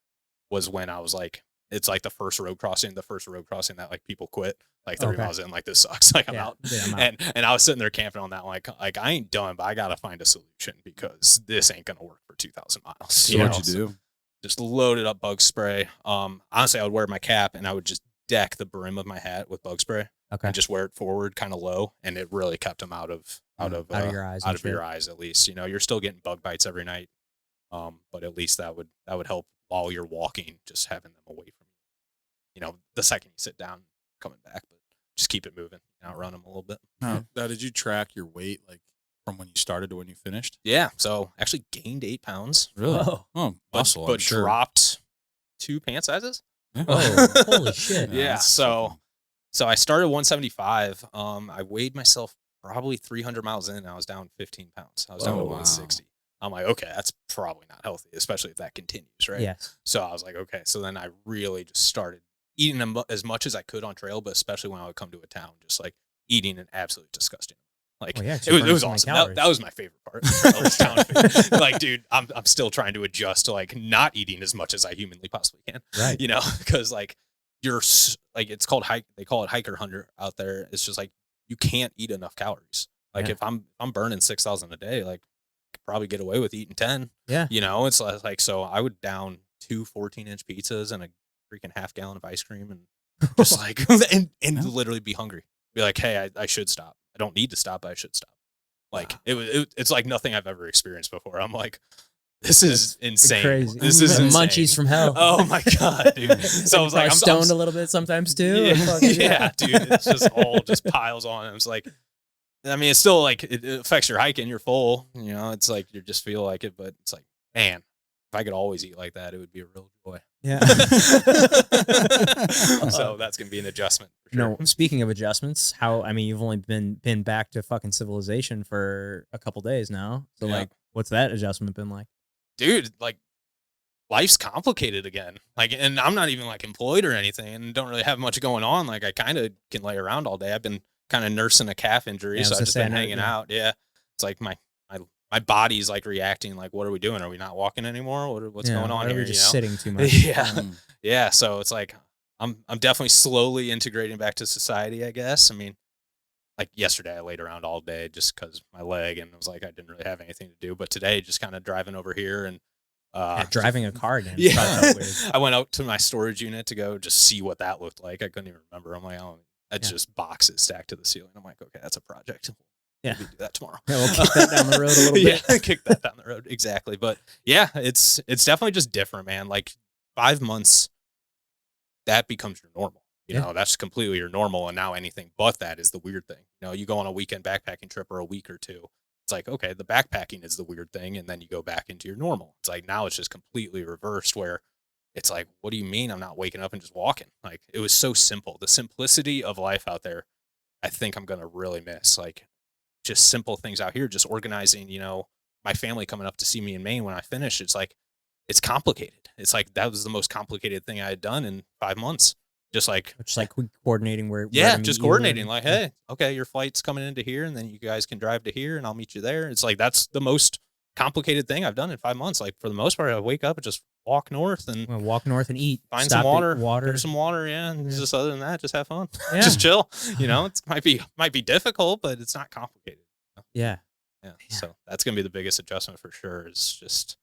was when I was like, it's like the first road crossing that like people quit. Like 30 miles in, like this sucks. Like I'm out. Yeah, I'm out. And I was sitting there camping on that, like I ain't done, but I gotta find a solution because this ain't gonna work for 2,000 miles. So what'd you do? Just loaded up bug spray. Honestly, I would wear my cap and I would just deck the brim of my hat with bug spray. Okay. And just wear it forward, kind of low, and it really kept them out of your eyes. Out of your eyes, at least. You know, you're still getting bug bites every night, but at least that would help while you're walking, just having them away from you. You know, the second you sit down, coming back, but just keep it moving, outrun them a little bit. Now, did you track your weight like from when you started to when you finished? Yeah, so actually gained 8 pounds. Really? Oh, muscle, but sure. Dropped 2 pant sizes. Oh, holy shit! Yeah, so I started 175. I weighed myself probably 300 miles in, and I was down 15 pounds. I was down to 160. I'm like, okay, that's probably not healthy, especially if that continues, right? Yes. So I was like, okay. So then I really just started eating as much as I could on trail, but especially when I would come to a town, just like eating an absolute disgusting. Like it was awesome. That was my favorite part. Town food. Like, dude, I'm still trying to adjust to like not eating as much as I humanly possibly can. Right. You know, because like you're like it's called they call it hiker hunter out there. It's just like you can't eat enough calories. Like if I'm burning 6,000 a day, like I could probably get away with eating 10. Yeah. You know, it's like so I would down 2 14-inch pizzas and a freaking half gallon of ice cream and just like and literally be hungry. Be like, hey, I should stop. I don't need to stop, but I should stop. Like it's like nothing I've ever experienced before. I'm like, this is insane. Crazy. This is insane. Munchies from hell. Oh my god, dude. So I was like, I'm stoned a little bit sometimes too. Yeah, dude. It's just all just piles on. It's like, I mean, it's still like it affects your hiking. You're full. You know, it's like you just feel like it, but it's like, man, if I could always eat like that, it would be a real joy. Yeah. So that's gonna be an adjustment for sure. No, speaking of adjustments, you've only been back to fucking civilization for a couple days now. So like, what's that adjustment been like? Dude, like life's complicated again. Like, and I'm not even like employed or anything and don't really have much going on. Like I kind of can lay around all day. I've been kind of nursing a calf injury, so I've just been hanging out. Yeah. It's like my body's like reacting like, what are we doing? Are we not walking anymore? What's going on here? We're just sitting too much. Yeah. Yeah. So it's like, I'm definitely slowly integrating back to society, I guess. I mean, like yesterday I laid around all day just because my leg and it was like, I didn't really have anything to do, but today just kind of driving over here and, driving a car again. Yeah. I went out to my storage unit to go just see what that looked like. I couldn't even remember. I'm like, oh, that's just boxes stacked to the ceiling. I'm like, okay, that's a project. Yeah. Maybe do that tomorrow. Yeah, we'll kick that down the road a little bit. Yeah, kick that down the road. Exactly. But yeah, it's definitely just different, man. Like 5 months, that becomes your normal. You know, that's completely your normal. And now anything but that is the weird thing. You know, you go on a weekend backpacking trip or a week or two. It's like, okay, the backpacking is the weird thing. And then you go back into your normal. It's like now it's just completely reversed where it's like, what do you mean I'm not waking up and just walking? Like it was so simple. The simplicity of life out there, I think I'm going to really miss. Like just simple things out here, just organizing, you know, my family coming up to see me in Maine when I finish. It's like, it's complicated. It's like, that was the most complicated thing I had done in 5 months. Just like coordinating where just coordinating like, hey, okay, your flight's coming into here and then you guys can drive to here and I'll meet you there. It's like, that's the most complicated thing I've done in 5 months. Like for the most part, I wake up and just walk north and eat, find some water, drink some water. Yeah. And just other than that, just have fun, just chill. You know, it might be difficult, but it's not complicated. Yeah. So that's going to be the biggest adjustment for sure, is just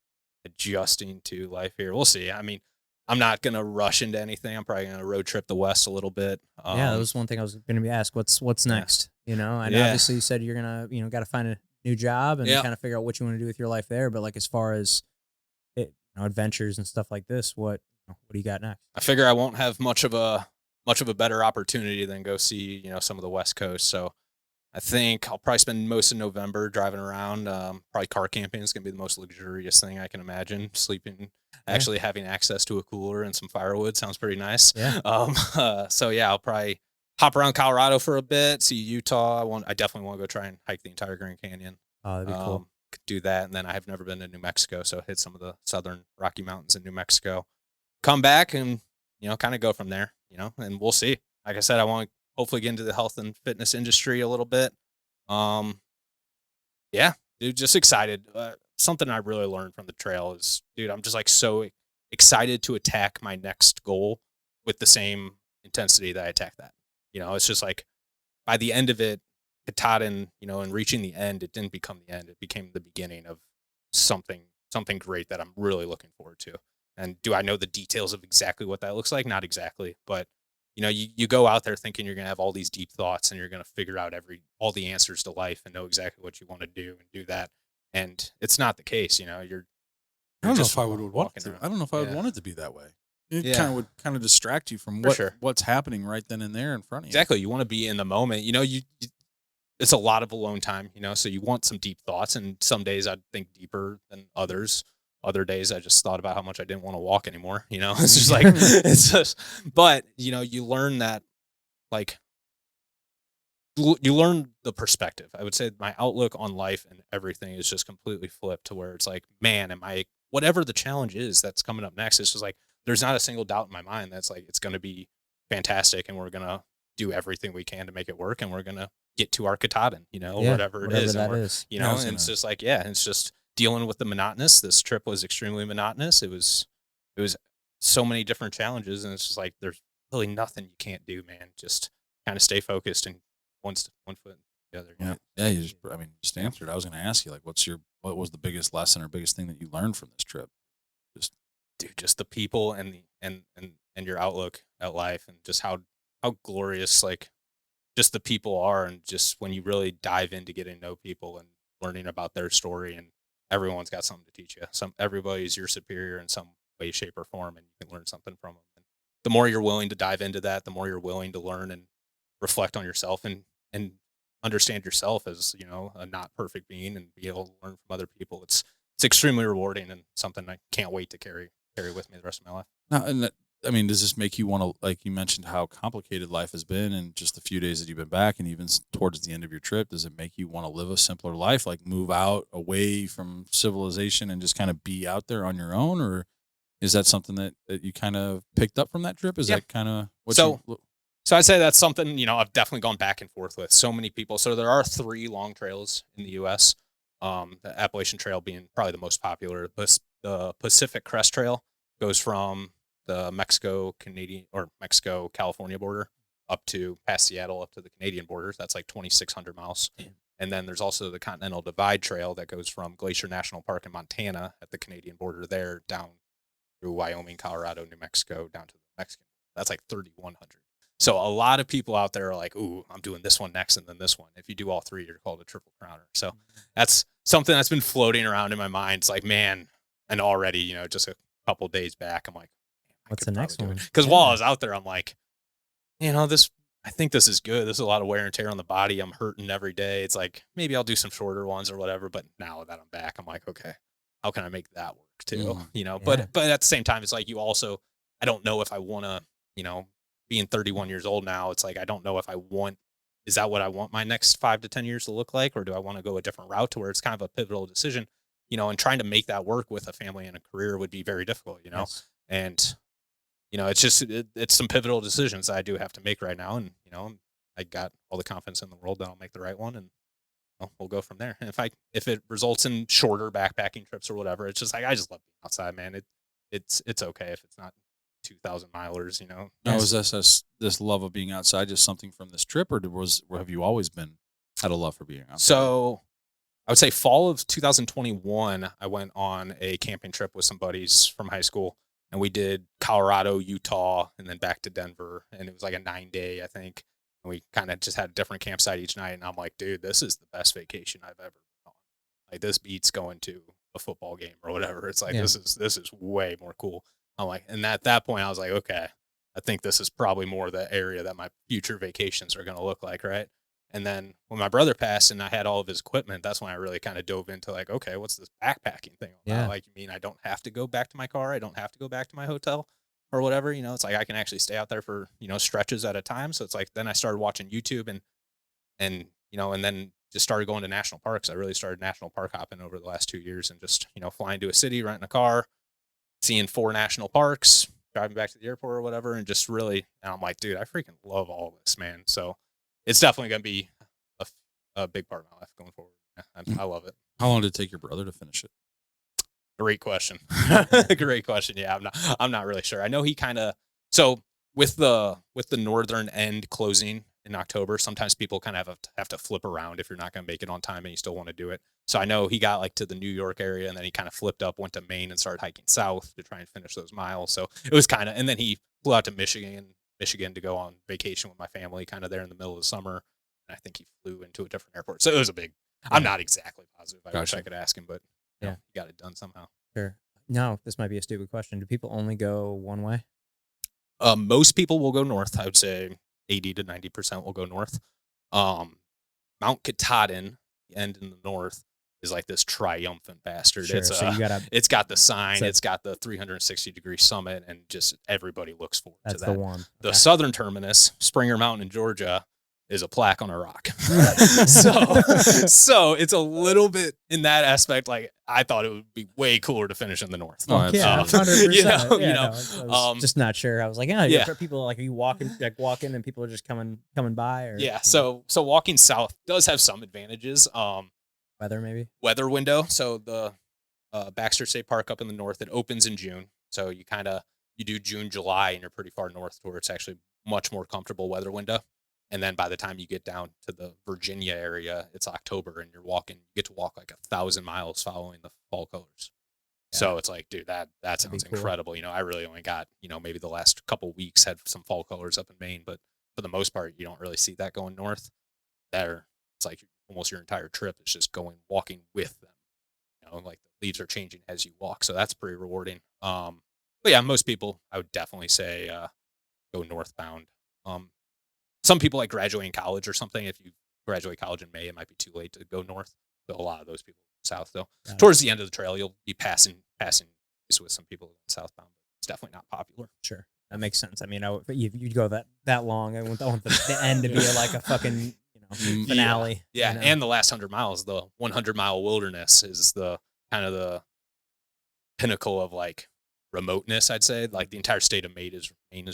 adjusting to life here. We'll see. I mean, I'm not going to rush into anything. I'm probably going to road trip the West a little bit. That was one thing I was going to be asked. What's next? You know, and obviously you said you're going to, got to find a new job and kind of figure out what you want to do with your life there. But like, as far as adventures and stuff like this, what do you got next? I figure I won't have much of a better opportunity than go see, some of the West Coast. So I think I'll probably spend most of November driving around. Probably car camping is going to be the most luxurious thing I can imagine. Sleeping, actually having access to a cooler and some firewood sounds pretty nice. Yeah. So yeah, I'll probably hop around Colorado for a bit, see Utah. I definitely want to go try and hike the entire Grand Canyon. Oh, that'd be cool. Could do that. And then I have never been to New Mexico, so hit some of the southern Rocky Mountains in New Mexico. Come back and, kind of go from there, and we'll see. Like I said, I want to hopefully get into the health and fitness industry a little bit. Yeah, dude, just excited. something I really learned from the trail is, dude, I'm just like so excited to attack my next goal with the same intensity that I attack that. It's just like by the end of it, Katahdin, and reaching the end, it didn't become the end. It became the beginning of something great that I'm really looking forward to. And do I know the details of exactly what that looks like? Not exactly, but you go out there thinking you're going to have all these deep thoughts and you're going to figure out all the answers to life and know exactly what you want to do and do that. And it's not the case, you're I don't know just if I would want walking to. around. I don't know if I would Yeah. want it to be that way. It Yeah. kind of would distract you from For sure. what's happening right then and there in front of you. Exactly. You want to be in the moment. It's a lot of alone time, so you want some deep thoughts. And some days I'd think deeper than others. Other days I just thought about how much I didn't want to walk anymore. It's just like, but you learn that, like, you learn the perspective. I would say my outlook on life and everything is just completely flipped to where it's like, man, whatever the challenge is that's coming up next, it's just like, there's not a single doubt in my mind that's like, it's going to be fantastic. And we're going to do everything we can to make it work. And we're going to get to our Katahdin, whatever it is. That and is. and it's just like, it's just dealing with the monotonous. This trip was extremely monotonous. It was so many different challenges. And it's just like, there's really nothing you can't do, man. Just kind of stay focused and one foot in the other. Yeah. You just answered. I was going to ask you, like, what was the biggest lesson or biggest thing that you learned from this trip? Just the people and your outlook at life, and just how glorious, like, just the people are. And just when you really dive into getting to know people and learning about their story, and everyone's got something to teach you. Everybody's your superior in some way, shape, or form, and you can learn something from them. And the more you're willing to dive into that, the more you're willing to learn and reflect on yourself and understand yourself as, a not perfect being, and be able to learn from other people. It's extremely rewarding and something I can't wait to carry with me the rest of my life. Now, and does this make you want to, like you mentioned, how complicated life has been, and just the few days that you've been back, and even towards the end of your trip, does it make you want to live a simpler life, like move out away from civilization and just kind of be out there on your own? Or is that something that you kind of picked up from that trip? Is that kind of what So I'd say that's something, I've definitely gone back and forth with so many people. So there are 3 long trails in the U.S., the Appalachian Trail being probably the most popular. The Pacific Crest Trail goes from the Mexico-California border up to past Seattle, up to the Canadian border. That's like 2,600 miles. And then there's also the Continental Divide Trail that goes from Glacier National Park in Montana at the Canadian border there down through Wyoming, Colorado, New Mexico, down to the Mexican. That's like 3,100. So a lot of people out there are like, ooh, I'm doing this one next and then this one. If you do all 3, you're called a triple crowner. So that's something that's been floating around in my mind. It's like, man, and already, just a couple days back, I'm like, what's the next one? Because while I was out there, I'm like, I think this is good. This is a lot of wear and tear on the body. I'm hurting every day. It's like, maybe I'll do some shorter ones or whatever. But now that I'm back, I'm like, okay, how can I make that work too? But at the same time, it's like, I don't know if I want to, being 31 years old now, it's like, I don't know if is that what I want my next 5 to 10 years to look like? Or do I want to go a different route to where it's kind of a pivotal decision, and trying to make that work with a family and a career would be very difficult, Yes. And, it's just, it's some pivotal decisions that I do have to make right now. And, I got all the confidence in the world that I'll make the right one, and we'll go from there. And if it results in shorter backpacking trips or whatever, it's just like, I just love being outside, man. It's okay if it's not 2,000 milers, Now, is this love of being outside just something from this trip, or have you always had a love for being outside? So I would say fall of 2021, I went on a camping trip with some buddies from high school, and we did Colorado, Utah, and then back to Denver. And it was like a 9-day, I think. And we kind of just had a different campsite each night. And I'm like, dude, this is the best vacation I've ever been on. Like, this beats going to a football game or whatever. It's like, this is way more cool. I'm like, and at that point I was like, okay, I think this is probably more the area that my future vacations are going to look like. Right. And then when my brother passed and I had all of his equipment, that's when I really kind of dove into like, okay, what's this backpacking thing about? Yeah. Like, you mean I don't have to go back to my car? I don't have to go back to my hotel or whatever, it's like, I can actually stay out there for, stretches at a time. So it's like, then I started watching YouTube and then just started going to national parks. I really started national park hopping over the last 2 years, and just, flying to a city, renting a car, seeing 4 national parks, driving back to the airport or whatever. And just really, and I'm like, dude, I freaking love all this, man. So it's definitely going to be a big part of my life going forward. Yeah, I love it. How long did it take your brother to finish it? Great question. Great question. Yeah, I'm not really sure. I know he kind of, so with the northern end closing in October, sometimes people kind of have to flip around if you're not going to make it on time and you still want to do it. So I know he got like to the New York area and then he kind of flipped up, went to Maine and started hiking south to try and finish those miles. So it was kind of, and then he flew out to Michigan to go on vacation with my family kind of there in the middle of the summer. And I think he flew into a different airport. So it was a big, I'm not exactly positive. I wish I could ask him, but you know, he got it done somehow. Sure. No, this might be a stupid question. Do people only go one way? Most people will go north. I would say 80 to 90% will go north. Mount Katahdin, the end in the north, is like this triumphant bastard. Sure, It's so you gotta, it's got the sign, so it's got the 360-degree summit, and just everybody looks forward to that's that. the one. The southern terminus, Springer Mountain in Georgia, is a plaque on a rock. so it's a little bit in that aspect. Like I thought it would be way cooler to finish in the north. Oh, Yeah, 100%. You know, I was just not sure. I was like, people like, are you walking and people are just coming by, or So walking south does have some advantages. Weather maybe. Weather window. So the Baxter State Park up in the north, it opens in June. So you do June, July, and you're pretty far north to where it's actually much more comfortable weather window. And then by the time you get down to the Virginia area, it's October and you get to walk like 1,000 miles following the fall colors. Yeah. So it's like, dude, that sounds incredible. Cool. I really only got, maybe the last couple weeks had some fall colors up in Maine, but for the most part, you don't really see that going north. There, it's like almost your entire trip is just walking with them. Like the leaves are changing as you walk. So that's pretty rewarding. But yeah, most people, I would definitely say go northbound. Some people like graduating college or something. If you graduate college in May, it might be too late to go north. So a lot of those people go south, though. Towards the end of the trail, you'll be passing with some people going southbound. It's definitely not popular. Sure, that makes sense. I mean, you'd go that long. I want the end to be like a fucking finale. Yeah. And the last 100 miles, the 100-mile wilderness is the kind of the pinnacle of like remoteness. I'd say like the entire state of Maine is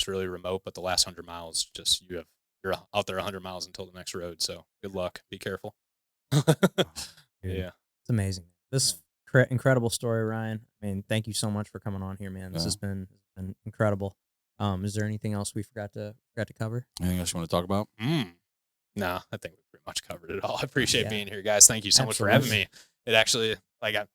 really remote, but the last 100 miles, just you're out there 100 miles until the next road. So good luck. Be careful. Yeah. It's amazing. This incredible story, Ryan. I mean, thank you so much for coming on here, man. This has been incredible. Is there anything else we forgot to cover? Anything else you want to talk about? No, I think we pretty much covered it all. I appreciate being here, guys. Thank you so much for having me. It actually, like I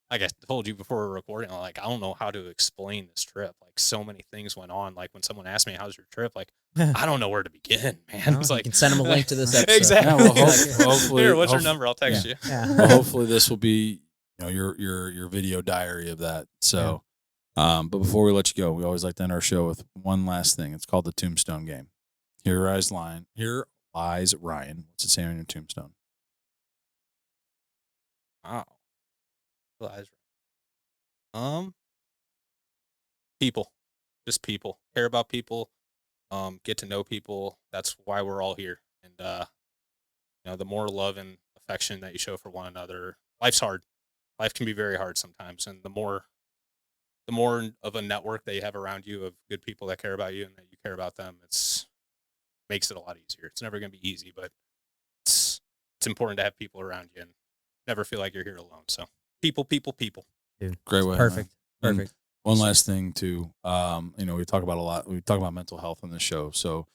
told you before we were recording, like, I don't know how to explain this trip. Like, so many things went on. Like, when someone asked me, how's your trip? Like, I don't know where to begin, man. It's like, you can send them a link to this episode. Exactly. Yeah, well, hopefully, here, what's your number? I'll text you. Yeah. Well, hopefully this will be, your video diary of that. So, but before we let you go, we always like to end our show with one last thing. It's called the Tombstone Game. Here lies Ryan. What's it say on your tombstone? Wow. People. Just people. Care about people. Get to know people. That's why we're all here. And the more love and affection that you show for one another, life's hard. Life can be very hard sometimes. And the more of a network that you have around you of good people that care about you and that you care about them, makes it a lot easier. It's never going to be easy, but it's important to have people around you and never feel like you're here alone. So people. Dude, great way. Perfect. One last thing too. We talk about a lot. We talk about mental health on this show. So,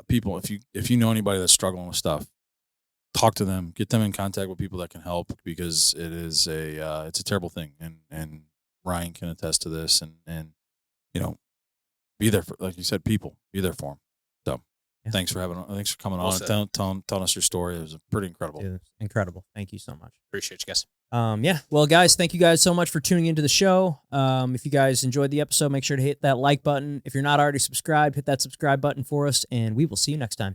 people, if you know anybody that's struggling with stuff, talk to them. Get them in contact with people that can help, because it's a terrible thing. And Ryan can attest to this. And be there for, like you said, people. Be there for them. So, thanks for coming on and telling us your story. It was pretty incredible. Dude, incredible. Thank you so much. Appreciate you guys. Well, guys, thank you guys so much for tuning into the show. If you guys enjoyed the episode, make sure to hit that like button. If you're not already subscribed, hit that subscribe button for us, and we will see you next time.